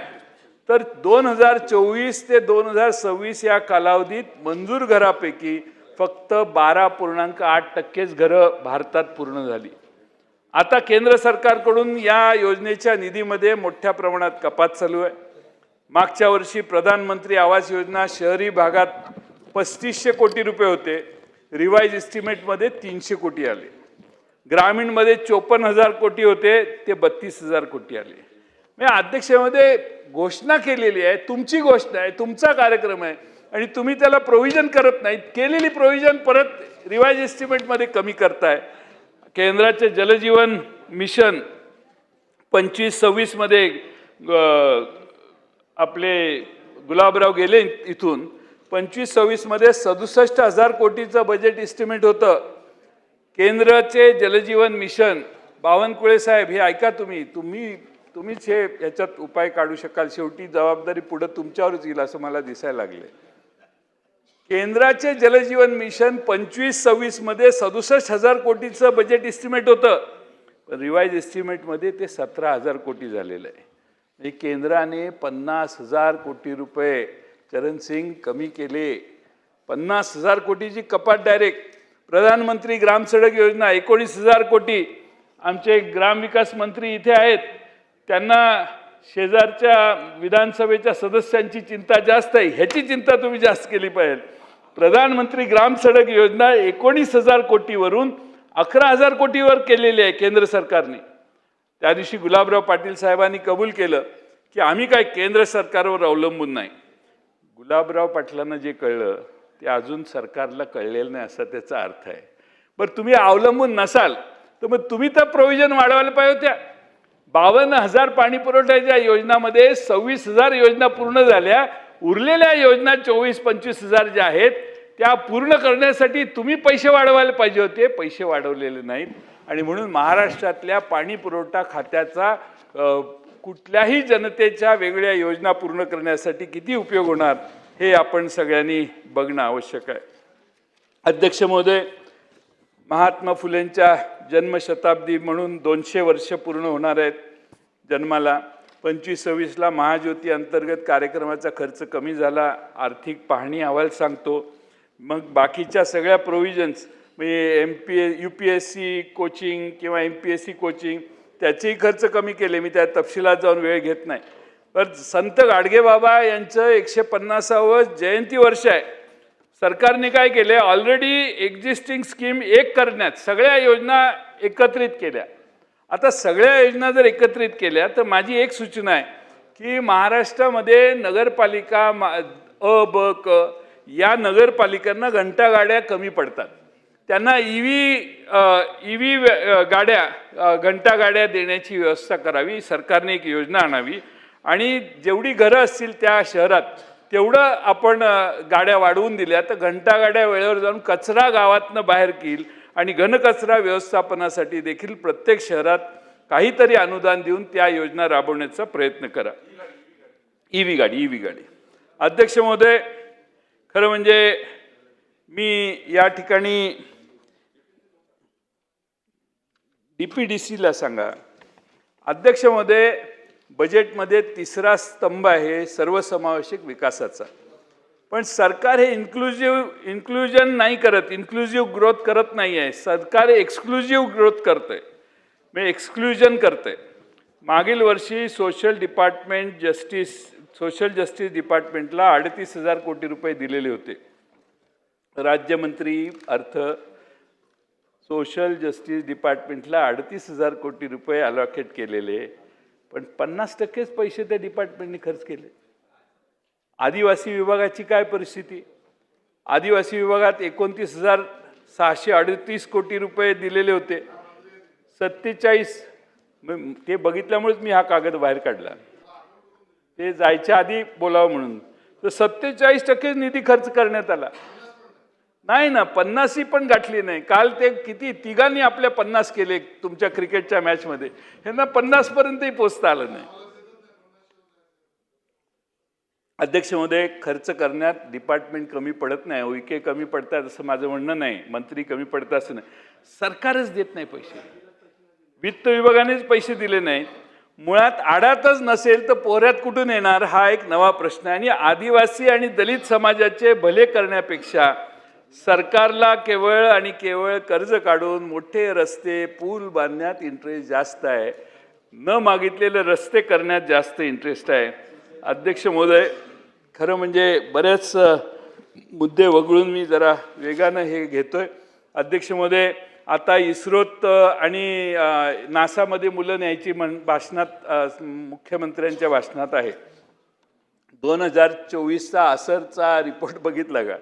तर 2024 ते 2026 या कालावधीत मंजूर घरापैकी फक्त 12.8% घरं भारतात पूर्ण झाली. आता केंद्र सरकारकडून या योजनेच्या निधीमध्ये मोठ्या प्रमाणात कपात चालू आहे. मागच्या वर्षी प्रधानमंत्री आवास योजना शहरी भागात 3500 कोटी रुपये होते, रिवाइज एस्टिमेटमध्ये 300 कोटी आले. ग्रामीणमध्ये 54,000 कोटी होते, ते 32,000 कोटी आले. म्हणजे अध्यक्षामध्ये घोषणा केलेली आहे, तुमची घोषणा आहे, तुमचा कार्यक्रम आहे आणि तुम्ही त्याला प्रोव्हिजन करत नाहीत. केलेली प्रोव्हिजन परत रिवाइज एस्टिमेटमध्ये कमी करताय. केंद्राचे जलजीवन मिशन 25-26 मध्ये आपले गुलाबराव गेले इथून, 25-26 मध्ये 67,000 कोटीचं बजेट एस्टिमेट होतं. केंद्राचे जलजीवन मिशन, बावनकुळे साहेब हे ऐका, तुम्हीच हे याच्यात उपाय काढू शकाल. शेवटी जबाबदारी पुढे तुमच्यावरच येईल असं मला दिसायला लागले. केंद्राचे जलजीवन मिशन 25-26 मध्ये 67,000 कोटीचं बजेट एस्टिमेट होतं, पण रिवाइज एस्टिमेटमध्ये ते 17,000 कोटी झालेलं आहे. म्हणजे केंद्राने 50,000 कोटी रुपये चरणसिंग कमी केले. 50,000 कोटीची कपात डायरेक्ट. प्रधानमंत्री ग्राम सडक योजना 19,000 कोटी. आमचे ग्रामविकास मंत्री इथे आहेत, त्यांना शेजारच्या विधानसभेच्या सदस्यांची चिंता जास्त आहे, ह्याची चिंता तुम्ही जास्त केली पाहिजे. प्रधानमंत्री ग्राम सडक योजना 19,000 कोटीवरून 11,000 कोटीवर केलेली आहे केंद्र सरकारने. त्या दिवशी गुलाबराव पाटील साहेबांनी कबूल केलं की आम्ही काय केंद्र सरकारवर अवलंबून नाही. गुलाबराव पाटलांना जे कळलं ते अजून सरकारला कळलेलं नाही असा त्याचा अर्थ आहे. बरं, तुम्ही अवलंबून नसाल तर मग तुम्ही तर प्रोव्हिजन वाढवायला पाहिजे होत्या. 52,000 पाणी पुरवठ्याच्या योजनामध्ये 26,000 योजना पूर्ण झाल्या. उरलेल्या योजना 24-25,000 ज्या आहेत त्या पूर्ण करण्यासाठी तुम्ही पैसे वाढवायला पाहिजे होते, पैसे वाढवलेले नाहीत. आणि म्हणून महाराष्ट्रातल्या पाणी पुरवठा खात्याचा कुठल्याही जनतेच्या वेगळ्या योजना पूर्ण करण्यासाठी किती उपयोग होणार हे आपण सगळ्यांनी बघणं आवश्यक आहे. अध्यक्ष महोदय, महात्मा फुलेंच्या जन्मशताब्दी म्हणून 200 वर्ष पूर्ण होणार आहेत जन्माला. 25-26ला महाज्योती अंतर्गत कार्यक्रमाचा खर्च कमी झाला. आर्थिक पाहणी अहवाल सांगतो. मग बाकीच्या सगळ्या प्रोव्हिजन्स म्हणजे UPSC कोचिंग किंवा MPSC कोचिंग त्याचेही खर्च कमी केले. मी त्या तपशिलात जाऊन वेळ घेत नाही. पण संत गाडगेबाबा यांचं 150वे जयंती वर्ष आहे. सरकारने काय केले, ऑलरेडी एक्झिस्टिंग स्कीम एक करण्यात सगळ्या योजना एकत्रित केल्या. आता सगळ्या योजना जर एकत्रित केल्या तर माझी एक सूचना आहे की महाराष्ट्रामध्ये नगरपालिका अ, ब, क या नगरपालिकांना घंटागाड्या कमी पडतात. त्यांना EV गाड्या, घंटागाड्या देण्याची व्यवस्था करावी. सरकारने एक योजना आणावी आणि जेवढी घरं असतील त्या शहरात तेवढं आपण गाड्या वाढवून दिल्या तर घंटा गाड्या वेळेवर जाऊन कचरा गावातनं बाहेर येईल आणि घनकचरा व्यवस्थापनासाठी देखील प्रत्येक शहरात काहीतरी अनुदान देऊन त्या योजना राबवण्याचा प्रयत्न करा. ईव्ही गाडी अध्यक्ष महोदय, खरं म्हणजे मी या ठिकाणी DPDCला सांगा, अध्यक्ष महोदय, बजेटमध्ये तिसरा स्तंभ आहे सर्वसमावेशक विकासाचा, पण सरकार हे इन्क्लुजन नाही करत, इन्क्लुझिव्ह ग्रोथ करत नाही आहे. सरकार एक्सक्लुझिव्ह ग्रोथ करतंय, म्हणजे एक्सक्लुजन करतंय. मागील वर्षी सोशल जस्टिस डिपार्टमेंटला 38,000 कोटी रुपये दिलेले होते. राज्यमंत्री अर्थ सोशल जस्टिस डिपार्टमेंटला 38,000 कोटी रुपये अलॉकेट केलेले, पण 50%च पैसे त्या डिपार्टमेंटने खर्च केले. आदिवासी विभागाची काय परिस्थिती? आदिवासी विभागात 29,638 कोटी रुपये दिलेले होते. 47 ते बघितल्यामुळेच मी हा कागद बाहेर काढला, ते जायच्या आधी बोलावं म्हणून. तर 47% निधी खर्च करण्यात आला नाही ना, 50ही पण गाठली नाही. काल ते किती तिघांनी आपल्या 50 केले तुमच्या क्रिकेटच्या मॅचमध्ये, ह्यांना 50 पर्यंतही पोचता आलं नाही. अध्यक्ष महोदय, खर्च करण्यात डिपार्टमेंट कमी पडत नाही, उईके कमी पडतात असं माझं म्हणणं नाही, मंत्री कमी पडतात असं नाही, सरकारच देत नाही पैसे, वित्त विभागानेच पैसे दिले नाहीत. मुळात आडातच नसेल तर पोऱ्यात कुठून येणार हा एक नवा प्रश्न आहे. आणि आदिवासी आणि दलित समाजाचे भले करण्यापेक्षा सरकारला केवळ आणि केवळ कर्ज काढून मोठे रस्ते पूल बांधण्यात इंटरेस्ट जास्त आहे, न मागितलेले रस्ते करण्यात जास्त इंटरेस्ट आहे. अध्यक्ष महोदय, खरं म्हणजे बरेच मुद्दे वगळून मी जरा वेगानं हे घेतोय. अध्यक्ष महोदय, आता इस्रोत आणि नासामध्ये मुलं न्यायची भाषणात मुख्यमंत्र्यांच्या भाषणात आहे. 2024चा असरचा रिपोर्ट बघितला का?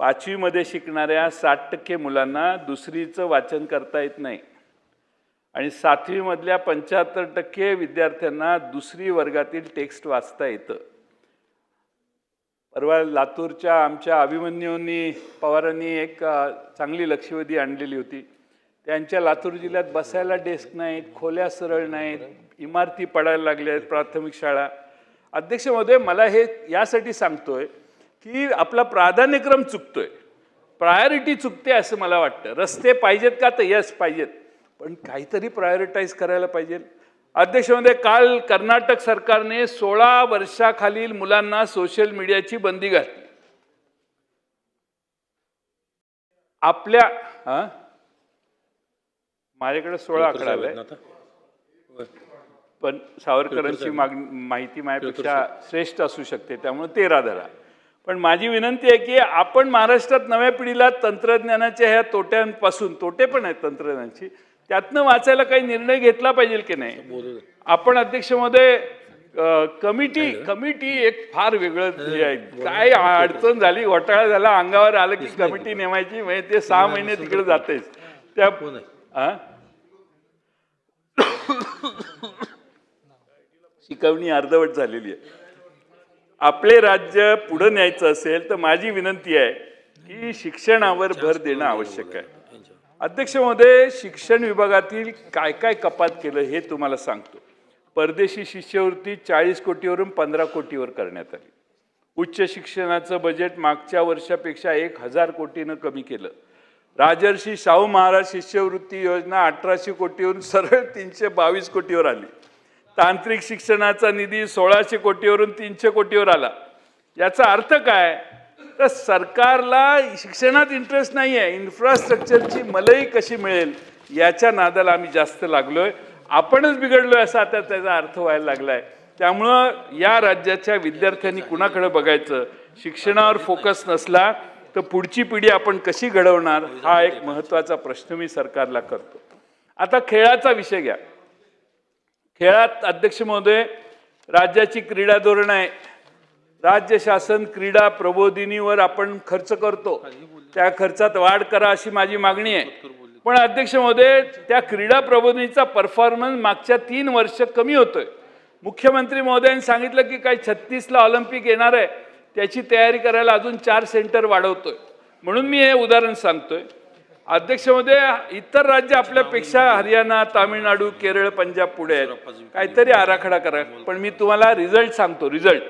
5वीमध्ये शिकणाऱ्या 60% मुलांना दुसरीचं वाचन करता येत नाही आणि 7वीमधल्या 75% विद्यार्थ्यांना दुसरी वर्गातील टेक्स्ट वाचता येतं. परवा लातूरच्या आमच्या अभिमन्यूंनी पवारांनी एक चांगली लक्षवेधी आणलेली होती. त्यांच्या लातूर जिल्ह्यात बसायला डेस्क नाहीत, खोल्या सरळ नाहीत, इमारती पडायला लागल्या आहेत, प्राथमिक शाळा. अध्यक्ष महोदय, मला हे यासाठी सांगतोय की आपला प्राधान्यक्रम चुकतोय, प्रायोरिटी चुकते असं मला वाटतं. रस्ते पाहिजेत का? तर यस पाहिजेत, पण काहीतरी प्रायोरिटाईज करायला पाहिजे. अध्यक्ष महोदय, काल कर्नाटक सरकारने 16 वर्षाखालील मुलांना सोशल मीडियाची बंदी घातली. आपल्या माझ्याकडे 16 आकडा आलाय, पण सावरकरांची माहिती माझ्यापेक्षा श्रेष्ठ असू शकते, त्यामुळे 13 धरा. पण माझी विनंती आहे की आपण महाराष्ट्रात नव्या पिढीला तंत्रज्ञानाच्या ह्या तोट्यांपासून, तोटे पण आहेत तंत्रज्ञानाची, त्यातनं वाचायला काही निर्णय घेतला पाहिजे की नाही. आपण अध्यक्ष महोदय, कमिटी एक फार वेगळं हे आहे. काय अडचण झाली, घोटाळा झाला, अंगावर आलं की कमिटी नेमायची, म्हणजे ते 6 महिने तिकडे जातेच. त्या शिकवणी अर्धवट झालेली आहे. आपले राज्य पुढे न्यायचं असेल तर माझी विनंती आहे की शिक्षणावर भर देणं आवश्यक आहे. अध्यक्ष महोदय, शिक्षण विभागातील काय काय कपात केलं हे तुम्हाला सांगतो. परदेशी शिष्यवृत्ती 40 कोटीवरून 15 कोटीवर करण्यात आली. उच्च शिक्षणाचं बजेट मागच्या वर्षापेक्षा 1,000 कोटीनं कमी केलं. राजर्षी शाहू महाराज शिष्यवृत्ती योजना 1800 कोटीवरून सरळ 322 कोटीवर आली. तांत्रिक शिक्षणाचा निधी 1600 कोटीवरून 300 कोटीवर आला. याचा अर्थ काय? तर सरकारला शिक्षणात इंटरेस्ट नाही आहे, इन्फ्रास्ट्रक्चरची मलई कशी मिळेल याच्या नादाला आम्ही जास्त लागलोय. आपणच बिघडलोय असा आता त्याचा अर्थ व्हायला लागलाय. त्यामुळं या राज्याच्या विद्यार्थ्यांनी कुणाकडे बघायचं, शिक्षणावर फोकस नसला तर पुढची पिढी आपण कशी घडवणार हा एक महत्त्वाचा प्रश्न मी सरकारला करतो. आता खेळाचा विषय घ्या. खेळात अध्यक्ष महोदय, राज्याची क्रीडा धोरण आहे. राज्य शासन क्रीडा प्रबोधिनीवर आपण खर्च करतो, त्या खर्चात वाढ करा अशी माझी मागणी आहे. पण अध्यक्ष महोदय, त्या क्रीडा प्रबोधिनीचा परफॉर्मन्स मागच्या 3 वर्ष कमी होतोय. मुख्यमंत्री महोदयांनी सांगितलं की काही 36ला ऑलिम्पिक येणार आहे, त्याची तयारी करायला अजून 4 सेंटर वाढवतोय. म्हणून मी हे उदाहरण सांगतोय. अध्यक्ष महोदय, इतर राज्य आपल्यापेक्षा हरियाणा, तामिळनाडू, केरळ, पंजाब पुढे आहेत. काहीतरी आराखडा करा. पण मी तुम्हाला रिझल्ट सांगतो. रिझल्ट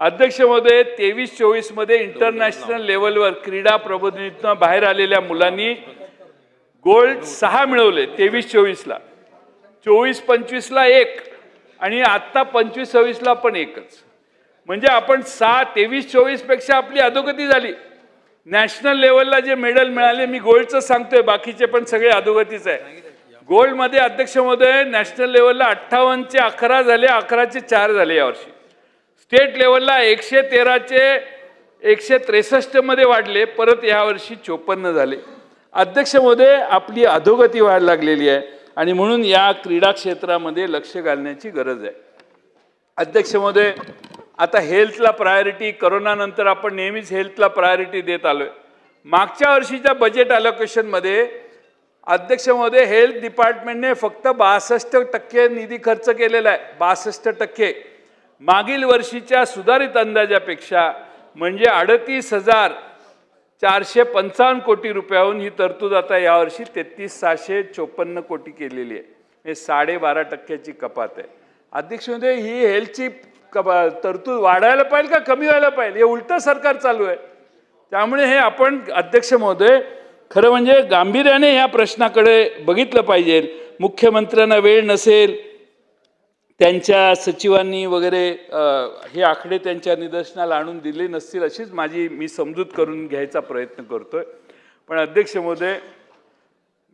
अध्यक्ष महोदय, 23-24 मध्ये इंटरनॅशनल लेवलवर क्रीडा प्रबोधिनीतून बाहेर आलेल्या मुलांनी गोल्ड 6 मिळवले 23-24ला, 24-25ला 1 आणि आता 25-26ला पण 1च. म्हणजे आपण 23-24 पेक्षा आपली अधोगती झाली. नॅशनल लेवलला जे मेडल मिळाले, मी गोल्डचं सांगतोय, बाकीचे पण सगळे अधोगतीच आहे. गोल्डमध्ये अध्यक्ष महोदय नॅशनल लेवलला 58चे 11 झाले, 11चे 4 झाले यावर्षी. स्टेट लेवलला 113चे 163 मध्ये वाढले, परत यावर्षी 54 झाले. अध्यक्ष महोदय, आपली अधोगती व्हायला लागलेली आहे आणि म्हणून या क्रीडा क्षेत्रामध्ये लक्ष घालण्याची गरज आहे. अध्यक्ष महोदय, आता हेल्थला प्रायोरिटी, करोना नंतर आपण नेहमीच हेल्थला प्रायोरिटी देत आलोय. मागच्या वर्षीच्या बजेट अलोकेशनमध्ये अध्यक्ष महोदय हेल्थ डिपार्टमेंटने फक्त 62% निधी खर्च केलेला आहे. 62%. मागील वर्षीच्या सुधारित अंदाजापेक्षा म्हणजे 38,455 कोटी रुपयाहून ही तरतूद आता यावर्षी 33,654 कोटी केलेली आहे. हे 12.5%ची कपात आहे. अध्यक्ष महोदय, ही हेल्थची तरतूद वाढायला पाहिजे का कमी व्हायला पाहिजे? हे उलटं सरकार चालू आहे. त्यामुळे हे आपण अध्यक्ष महोदय खरं म्हणजे गांभीर्याने ह्या प्रश्नाकडे बघितलं पाहिजे. मुख्यमंत्र्यांना वेळ नसेल, त्यांच्या सचिवांनी वगैरे हे आकडे त्यांच्या निदर्शनाला आणून दिले नसतील अशीच मी समजूत करून घ्यायचा प्रयत्न करतोय. पण अध्यक्ष महोदय,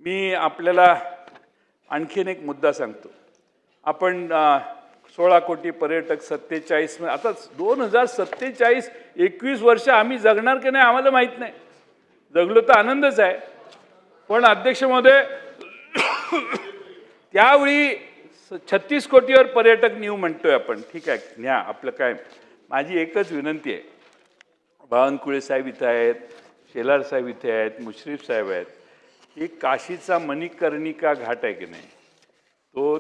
मी आपल्याला आणखीन एक मुद्दा सांगतो. आपण 16 कोटी पर्यटक, 47 आता 2047 21 वर्ष आम्ही जगणार की नाही आम्हाला माहित नाही. जगलो तर आनंदच आहे. पण अध्यक्ष महोदय, त्यावेळी 36 कोटीवर पर्यटक नेऊ म्हणतोय आपण. ठीक आहे, न्या, आपलं काय. माझी एकच विनंती आहे. बावनकुळे साहेब इथे आहेत, शेलार साहेब इथे आहेत, मुश्रीफ साहेब आहेत. की काशीचा मणिकर्णिका घाट आहे की नाही, तो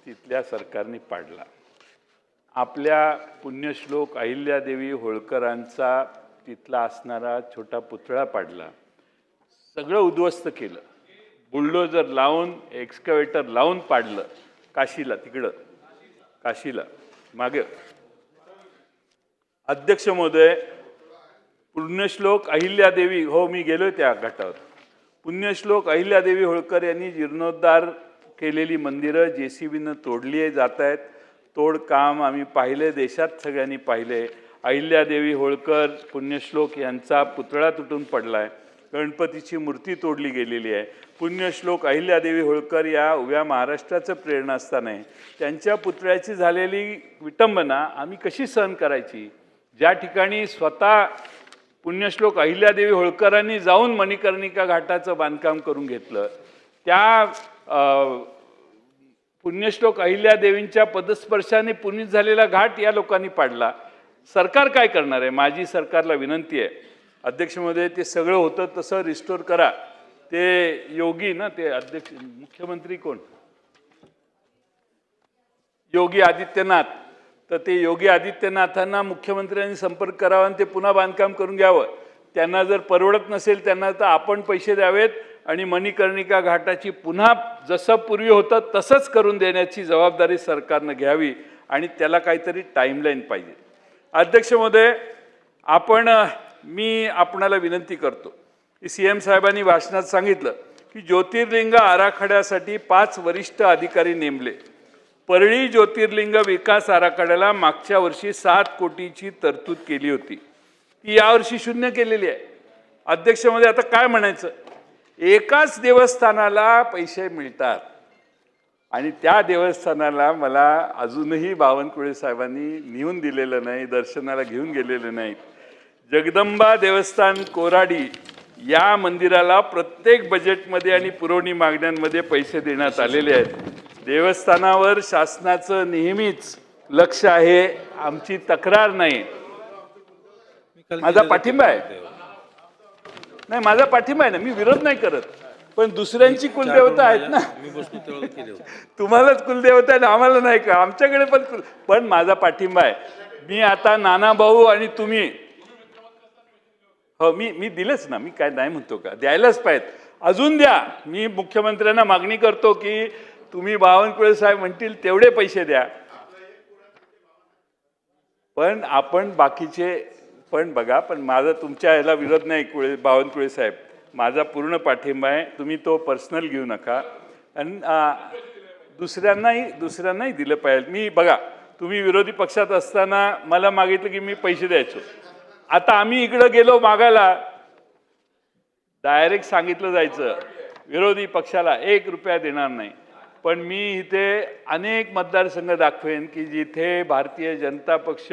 तिथल्या सरकारने पाडला. आपल्या पुण्यश्लोक अहिल्यादेवी होळकरांचा तिथला असणारा छोटा पुतळा पाडला. सगळं उद्ध्वस्त केलं. बुलडोजर लावून, एक्सकॅव्हेटर लावून पाडलं. काशीला, तिकडं काशीला मागे. अध्यक्ष महोदय, पुण्यश्लोक अहिल्यादेवी, हो मी गेलोय त्या घाटावर. पुण्यश्लोक अहिल्यादेवी होळकर यांनी जीर्णोद्धार केलेली मंदिरं JCBनं तोडली जात आहेत. तोडकाम आम्ही पाहिले, देशात सगळ्यांनी पाहिले. अहिल्यादेवी होळकर पुण्यश्लोक यांचा पुतळा तुटून पडला आहे. गणपतीची मूर्ती तोडली गेलेली आहे. पुण्यश्लोक अहिल्यादेवी होळकर या उभ्या महाराष्ट्राचं प्रेरणास्थान आहे. त्यांच्या पुतळ्याची झालेली विटंबना आम्ही कशी सहन करायची? ज्या ठिकाणी स्वतः पुण्यश्लोक अहिल्यादेवी होळकरांनी जाऊन मणिकर्णिका घाटाचं बांधकाम करून घेतलं, त्या पुण्यश्लोक अहिल्यादेवींच्या पदस्पर्शाने पुनीत झालेला घाट या लोकांनी पाडला. सरकार काय करणार आहे? माझी सरकारला विनंती आहे, अध्यक्ष महोदय, ते सगळं होतं तसं रिस्टोर करा. ते योगी ना, ते अध्यक्ष मुख्यमंत्री कोण, योगी आदित्यनाथ. तर ते योगी आदित्यनाथांना मुख्यमंत्र्यांनी संपर्क करावा आणि ते पुन्हा बांधकाम करून घ्यावं. त्यांना जर परवडत नसेल त्यांना तर आपण पैसे द्यावेत आणि मणिकर्णिका घाटाची पुन्हा जसं पूर्वी होतं तसंच करून देण्याची जबाबदारी सरकारनं घ्यावी आणि त्याला काहीतरी टाईमलाईन पाहिजे. अध्यक्ष महोदय, मी आपणाला विनंती करतो की CM साहेबांनी भाषणात सांगितलं की ज्योतिर्लिंग आराखड्यासाठी 5 वरिष्ठ अधिकारी नेमले. परळी ज्योतिर्लिंग विकास आराखड्याला मागच्या वर्षी 7 कोटीची तरतूद केली होती, ती यावर्षी 0 केलेली आहे. अध्यक्ष महोदय, आता काय म्हणायचं? एकाच देवस्थानाला पैसे मिळतात आणि त्या देवस्थानाला मला अजूनही बावनकुळे साहेबांनी नेऊन दिलेलं नाही, दर्शनाला घेऊन गेलेलं नाही. जगदंबा देवस्थान कोराडी या मंदिराला प्रत्येक बजेटमध्ये आणि पुरवणी मागण्यांमध्ये पैसे देण्यात आलेले आहेत. देवस्थानावर शासनाचं नेहमीच लक्ष आहे, आमची तक्रार नाही. माझा पाठिंबा आहे, नाही माझा पाठिंबा आहे ना, मी विरोध नाही करत. पण दुसऱ्यांची कुलदेवता आहेत ना, तुम्हालाच कुलदेवता आहे, आम्हाला नाही का? आमच्याकडे पण माझा पाठिंबा आहे. मी आता नाना भाऊ आणि तुम्ही, हो मी दिलंच ना, मी काय नाही म्हणतो का, द्यायलाच पाहिजे, अजून द्या. मी मुख्यमंत्र्यांना मागणी करतो की तुम्ही बावनकुळे साहेब म्हणतील तेवढे पैसे द्या, पण आपण बाकीचे पण बघा. पण माझा तुमच्या याला विरोध नाही बावनकुळे साहेब, माझा पूर्ण पाठिंबा आहे. तुम्ही तो पर्सनल घेऊ नका आणि दुसऱ्यांनाही दिलं पाहिजे. मी बघा, तुम्ही विरोधी पक्षात असताना मला मागितलं की मी पैसे द्यायचो. आता आम्ही इकडं गेलो मागायला, डायरेक्ट सांगितलं जायचं विरोधी पक्षाला 1 रुपया देणार नाही. पण मी इथे अनेक मतदारसंघ दाखवेन की जिथे भारतीय जनता पक्ष,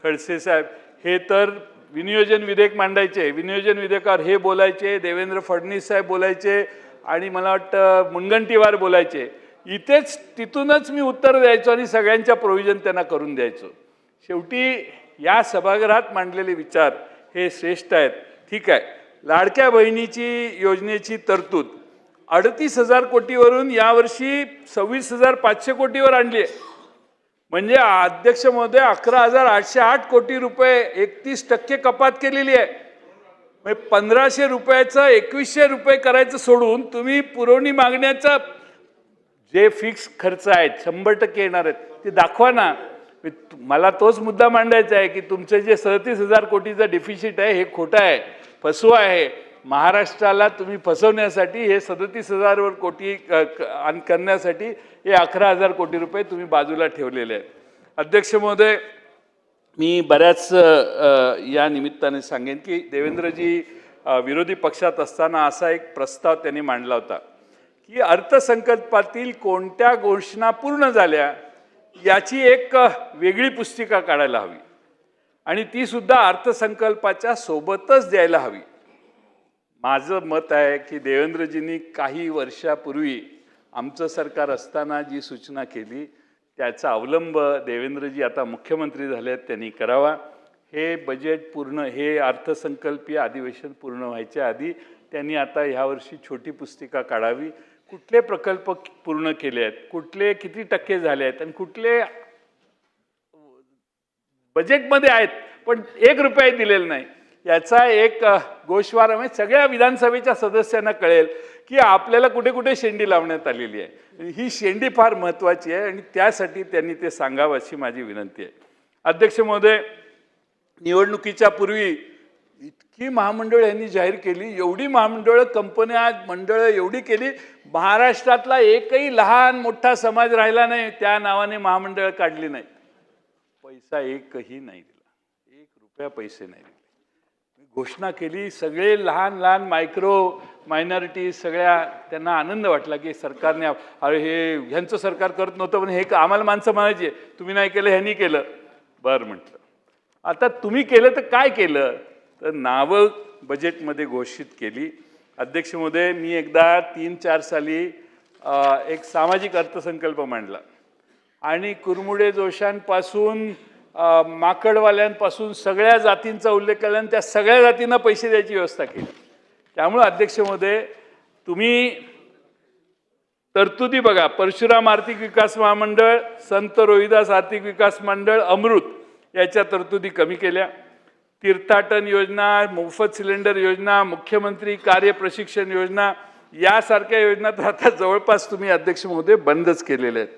खडसे साहेब हे तर विनियोजन विधेयक मांडायचे, विनियोजन विधेयकावर हे बोलायचे, देवेंद्र फडणवीस साहेब बोलायचे आणि मला वाटतं मुनगंटीवार बोलायचे. इथेच तिथूनच मी उत्तर द्यायचो आणि सगळ्यांच्या प्रोव्हिजन त्यांना करून द्यायचो. शेवटी या सभागृहात मांडलेले विचार हे श्रेष्ठ आहेत. ठीक आहे, लाडक्या बहिणीची योजनेची तरतूद 38,000 कोटीवरून यावर्षी 26,500 कोटीवर आणली आहे. म्हणजे अध्यक्ष महोदय 11,808 कोटी रुपये 31% कपात केलेली आहे. म्हणजे 1,500 रुपयाचं 2,100 रुपये करायचं सोडून तुम्ही पुरवणी मागण्याचा जे फिक्स खर्च आहेत 100% येणार आहेत ते दाखवा ना. मला तोच मुद्दा मांडायचा आहे की तुमचं जे 37,000 कोटीचं डेफिसिट आहे हे खोटं आहे, फसवा आहे. महाराष्ट्राला तुम्ही फसवण्यासाठी हे 37,000 कोटी करण्यासाठी हे 11,000 कोटी रुपये तुम्ही बाजूला ठेवलेले आहेत. अध्यक्ष महोदय, मी बऱ्याच या निमित्ताने सांगेन की देवेंद्रजी विरोधी पक्षात असताना असा एक प्रस्ताव त्यांनी मांडला होता की अर्थसंकल्पातील कोणत्या घोषणा पूर्ण झाल्या याची एक वेगळी पुस्तिका काढायला हवी आणि ती सुद्धा अर्थसंकल्पाच्या सोबतच द्यायला हवी. माझं मत आहे की देवेंद्रजींनी काही वर्षापूर्वी आमचं सरकार असताना जी सूचना केली त्याचा अवलंब देवेंद्रजी आता मुख्यमंत्री झाले आहेत त्यांनी करावा. हे बजेट पूर्ण, हे अर्थसंकल्पीय अधिवेशन पूर्ण व्हायच्या आधी त्यांनी आता ह्यावर्षी छोटी पुस्तिका काढावी. कुठले प्रकल्प पूर्ण केले आहेत, कुठले किती टक्के झाले आहेत आणि कुठले बजेटमध्ये आहेत पण 1 रुपया दिलेला नाही, याचा एक गोषवारा म्हणजे सगळ्या विधानसभेच्या सदस्यांना कळेल की आपल्याला कुठे कुठे शेंडी लावण्यात आलेली आहे. ही शेंडी फार महत्त्वाची आहे आणि त्यासाठी त्यांनी ते सांगावं अशी माझी विनंती आहे. अध्यक्ष महोदय, निवडणुकीच्या पूर्वी इतकी महामंडळ यांनी जाहीर केली, एवढी महामंडळं, कंपन्या, मंडळं एवढी केली, महाराष्ट्रातला एकही लहान मोठा समाज राहिला नाही त्या नावाने महामंडळ काढली नाही. पैसा एकही नाही दिला, 1 रुपया पैसे नाही दिले. घोषणा केली, सगळे लहान लहान मायक्रो मायनॉरिटी सगळ्या त्यांना आनंद वाटला की सरकारने, अरे हे ह्यांचं सरकार करत नव्हतं पण हे आम्हाला माणसं म्हणायचे तुम्ही नाही केलं ह्यांनी केलं. बरं म्हटलं, आता तुम्ही केलं तर काय केलं, तर नावं बजेटमध्ये घोषित केली. अध्यक्ष महोदय, मी एकदा 3-4 साली एक सामाजिक अर्थसंकल्प मांडला आणि कुरमुडे जोशांपासून माकडवाल्यांपासून सगळ्या जातींचा उल्लेख केला आणि त्या सगळ्या जातींना पैसे द्यायची व्यवस्था केली. त्यामुळे अध्यक्ष महोदय, तुम्ही तरतुदी बघा, परशुराम आर्थिक विकास महामंडळ, संत रोहिदास आर्थिक विकास मंडळ, अमृत याच्या तरतुदी कमी केल्या. तीर्थाटन योजना, मोफत सिलेंडर योजना, मुख्यमंत्री कार्य प्रशिक्षण योजना यासारख्या योजना तर आता जवळपास तुम्ही अध्यक्ष महोदय बंदच केलेल्या आहेत.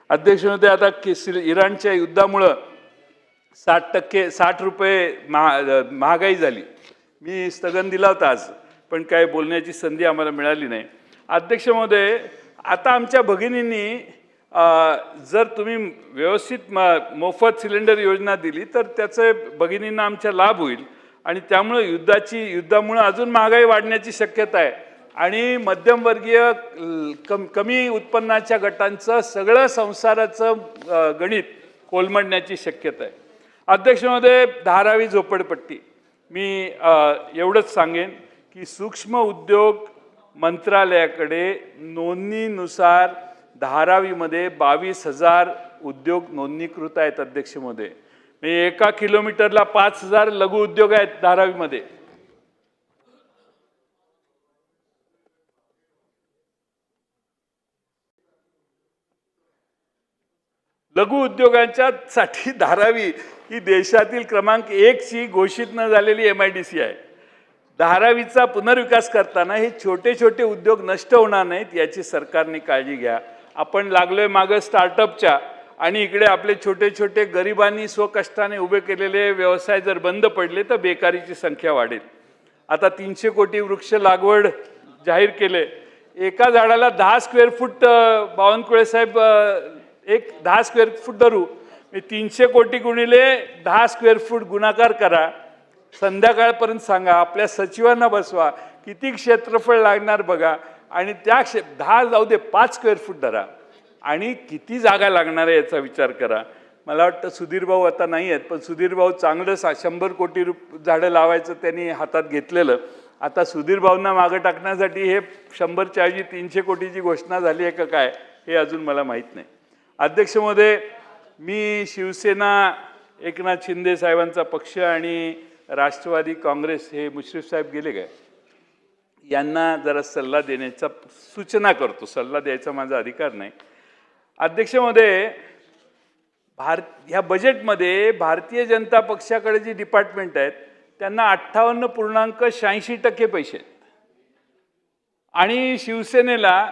अध्यक्ष महोदय, आता इराणच्या युद्धामुळं 60 रुपये महागाई झाली. मी स्थगन दिला होता आज, पण काय बोलण्याची संधी आम्हाला मिळाली नाही. अध्यक्ष महोदय, आता आमच्या भगिनींनी जर तुम्ही व्यवस्थित मोफत सिलेंडर योजना दिली तर त्याचे भगिनींना आमच्या लाभ होईल आणि त्यामुळे युद्धामुळे अजून महागाई वाढण्याची शक्यता आहे आणि मध्यमवर्गीय कमी उत्पन्नाच्या गटांचं सगळं संसाराचं गणित कोलमडण्याची शक्यता आहे. अध्यक्ष महोदय, धारावी झोपडपट्टी, मी एवढंच सांगेन की सूक्ष्म उद्योग मंत्रालयाकडे नोंदणीनुसार धारावीमध्ये 22,000 उद्योग नोंदणीकृत आहेत. अध्यक्ष महोदय, म्हणजे 1 किलोमीटरला 5,000 लघु उद्योग आहेत धारावीमध्ये. लघु उद्योगांच्या साठी धारावी ही देशातील क्रमांक 1 ची घोषित न झालेली MIDC आहे. धारावीचा पुनर्विकास करताना हे छोटे छोटे उद्योग नष्ट होणार नाहीत याची सरकारने काळजी घ्या. आपण लागलोय मागं स्टार्टअपच्या, आणि इकडे आपले छोटे छोटे गरिबांनी स्वकष्टाने उभे केलेले व्यवसाय जर बंद पडले तर बेकारीची संख्या वाढेल. आता 300 कोटी वृक्ष लागवड जाहीर केले. एका झाडाला 10 स्क्वेअर फूट, बावनकुळे साहेब, एक 10 स्क्वेअर फूट धरू, 300 कोटी गुणिले 10 स्क्वेअर फूट गुणाकार करा. संध्याकाळपर्यंत सांगा, आपल्या सचिवांना बसवा, किती क्षेत्रफळ लागणार बघा, आणि त्या 10 जाऊ दे 5 स्क्वेअर फूट धरा, आणि किती जागा लागणार आहे याचा विचार करा. मला वाटतं सुधीर भाऊ आता नाही आहेत, पण सुधीर भाऊ चांगलं 100 कोटी झाडं लावायचं त्यांनी हातात घेतलेलं. आता सुधीर भाऊंना मागं टाकण्यासाठी हे 100च्या ऐवजी 300 कोटीची घोषणा झाली आहे का काय हे अजून मला माहीत नाही. अध्यक्ष महोदय, मी शिवसेना, एकनाथ शिंदे साहेबांचा पक्ष आणि राष्ट्रवादी काँग्रेस, हे मुश्रीफ साहेब गेले काय, यांना जरा सल्ला देण्याचा सूचना करतो. सल्ला द्यायचा माझा अधिकार नाही. अध्यक्ष महोदय, ह्या बजेटमध्ये भारतीय जनता पक्षाकडे जी डिपार्टमेंट आहेत त्यांना 58.86% पैसे आहेत, आणि शिवसेनेला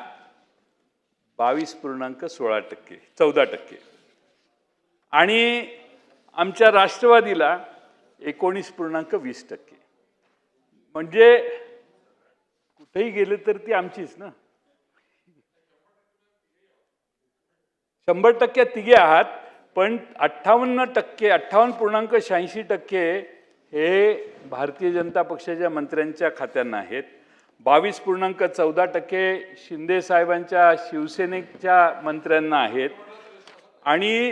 22.16%, 14%, आणि आमच्या राष्ट्रवादीला 19.20%. म्हणजे कुठेही गेले तर ती आमचीच ना. 100% तिघे आहात, पण 58%, 58.86% हे भारतीय जनता पक्षाच्या मंत्र्यांच्या खात्यांना आहेत. 22.14% शिंदे साहेबांच्या शिवसेनेच्या मंत्र्यांना आहेत, आणि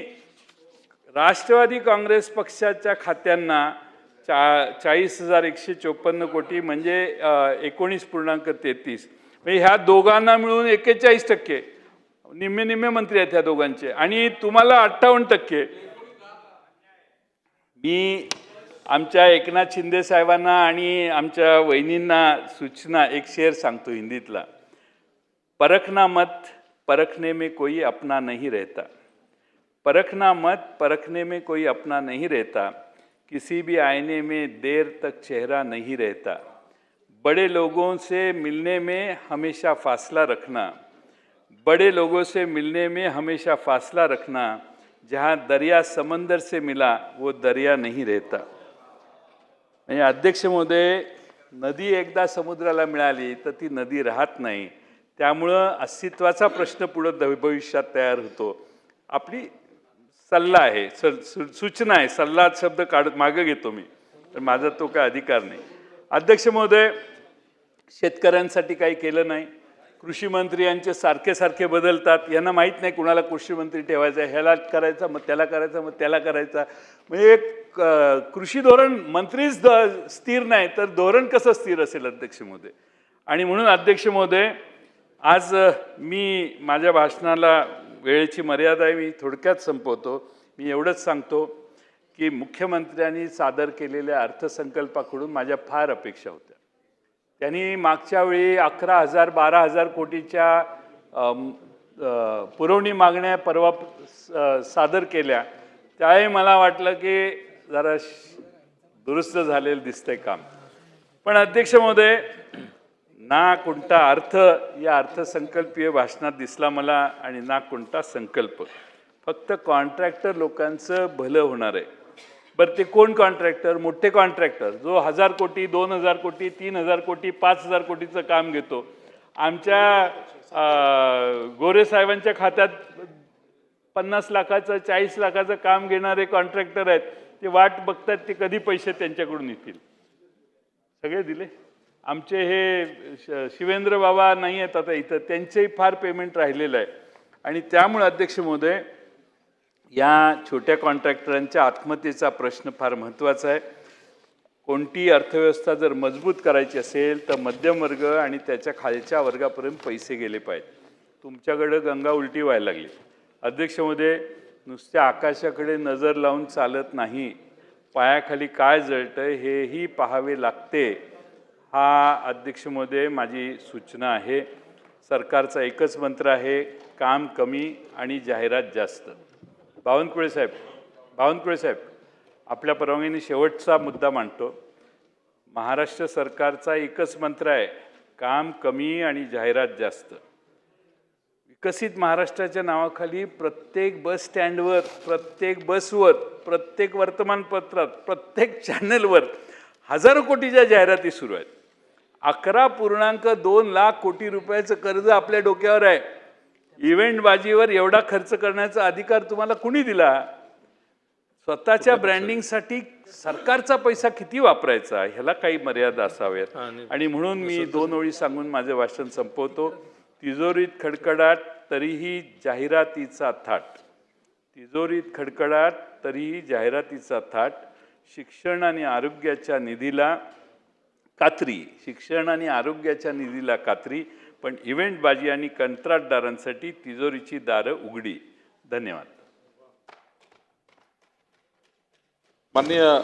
राष्ट्रवादी काँग्रेस पक्षाच्या खात्यांना 40,154 कोटी, म्हणजे 19.33. म्हणजे ह्या दोघांना मिळून 41%, निम्मे निम्मे मंत्री आहेत ह्या दोघांचे, आणि तुम्हाला 58%. मी आमच्या एकनाथ शिंदे साहेबांना आणि आमच्या वहिनींना सूचना, एक शेर सांगतो हिंदीतला. परखना मत, परखने में कोई अपना नहीं रहता. परखना मत, परखने में कोई अपना नहीं रहता. किसी भी आईने में देर तक चेहरा नहीं रहता. बड़े लोगों से मिलने में हमेशा फासला रखना. बड़े लोगों से मिलने में हमेशा फासला रखना. जहाँ दरिया समंदर से मिला वो दरिया नहीं रहता. म्हणजे अध्यक्ष महोदय, नदी एकदा समुद्राला मिळाली तर ती नदी राहत नाही. त्यामुळं अस्तित्वाचा प्रश्न पुढे भविष्यात तयार होतो. आपली सल्ला आहे, सूचना आहे, सल्ला शब्द काढत मागे घेतो मी, तर माझा तो काय अधिकार नाही. अध्यक्ष महोदय, शेतकऱ्यांसाठी काही केलं नाही. कृषी मंत्री यांचे सारखे सारखे बदलतात, यांना माहीत नाही कुणाला कृषी मंत्री ठेवायचा, ह्याला करायचा, मग त्याला करायचा, मग त्याला करायचा. म्हणजे एक कृषी धोरण, मंत्रीच स्थिर नाही तर धोरण कसं स्थिर असेल अध्यक्ष महोदय. आणि म्हणून अध्यक्ष महोदय, आज मी माझ्या भाषणाला वेळेची मर्यादा आहे, मी थोडक्यात संपवतो. मी एवढंच सांगतो की मुख्यमंत्र्यांनी सादर केलेल्या अर्थसंकल्पाकडून माझ्या फार अपेक्षा होत्या. त्यांनी मागच्या वेळी 11,000 12,000 कोटीच्या पुरवणी मागण्या परवा सादर केल्या. त्यावेळी मला वाटलं की जरा दुरुस्त झालेलं दिसतंय काम. पण अध्यक्ष महोदय, ना कोणता अर्थ या अर्थसंकल्पीय भाषणात दिसला मला, आणि ना कोणता संकल्प. फक्त कॉन्ट्रॅक्टर लोकांचं भलं होणार आहे. बरं, ते कोण कॉन्ट्रॅक्टर? मोठे कॉन्ट्रॅक्टर, जो 1000 कोटी, 2000 कोटी, 3000 कोटी, 5000 कोटीचं काम घेतो. आमच्या गोरे साहेबांच्या खात्यात 50 लाखाचं, 40 लाखाचं काम घेणारे कॉन्ट्रॅक्टर आहेत. ते वाट बघतात ते कधी पैसे त्यांच्याकडून येतील. सगळे दिले. आमचे हे शिवेंद्र बाबा नाही आहेत आता इथं, त्यांचेही फार पेमेंट राहिलेलं आहे. आणि त्यामुळे अध्यक्ष महोदय, या छोट्या कॉन्ट्रॅक्टरांच्या आत्महत्येचा प्रश्न फार महत्त्वाचा आहे. कोणती अर्थव्यवस्था जर मजबूत करायची असेल तर मध्यम वर्ग आणि त्याच्या खालच्या वर्गापर्यंत पैसे गेले पाहिजेत. तुमच्याकडे गंगा उलटी व्हायला लागली. अध्यक्ष महोदय, नुसत्या आकाशाकडे नजर लावून चालत नाही, पायाखाली काय जळतंय हेही पाहावे लागते. हा अध्यक्ष महोदय माझी सूचना आहे. सरकारचा एकच मंत्र आहे, काम कमी आणि जाहिरात जास्त. बावनकुळे साहेब, आपल्या परवानगीने शेवटचा मुद्दा मांडतो. महाराष्ट्र सरकारचा एकच मंत्र आहे, काम कमी आणि जाहिरात जास्त. विकसित महाराष्ट्राच्या नावाखाली प्रत्येक बस स्टँडवर, प्रत्येक बसवर, प्रत्येक वर्तमानपत्रात, प्रत्येक चॅनलवर हजारो कोटीच्या जाहिराती सुरू आहेत. 11.2 लाख कोटी रुपयाचं कर्ज आपल्या डोक्यावर आहे. इव्हेंट बाजीवर एवढा खर्च करण्याचा अधिकार तुम्हाला कुणी दिला? स्वतःच्या ब्रँडिंगसाठी सरकारचा पैसा किती वापरायचा ह्याला काही मर्यादा असाव्यात. आणि म्हणून मी 2 ओळी सांगून माझे भाषण संपवतो. तिजोरीत खडखडाट तरीही जाहिरातीचा थाट. तिजोरीत खडखडाट तरीही जाहिरातीचा थाट. शिक्षण आणि आरोग्याच्या निधीला कात्री, पण इव्हेंटबाजी आणि कंत्राटदारांसाठी तिजोरीची दारं उघडी. धन्यवाद. माननीय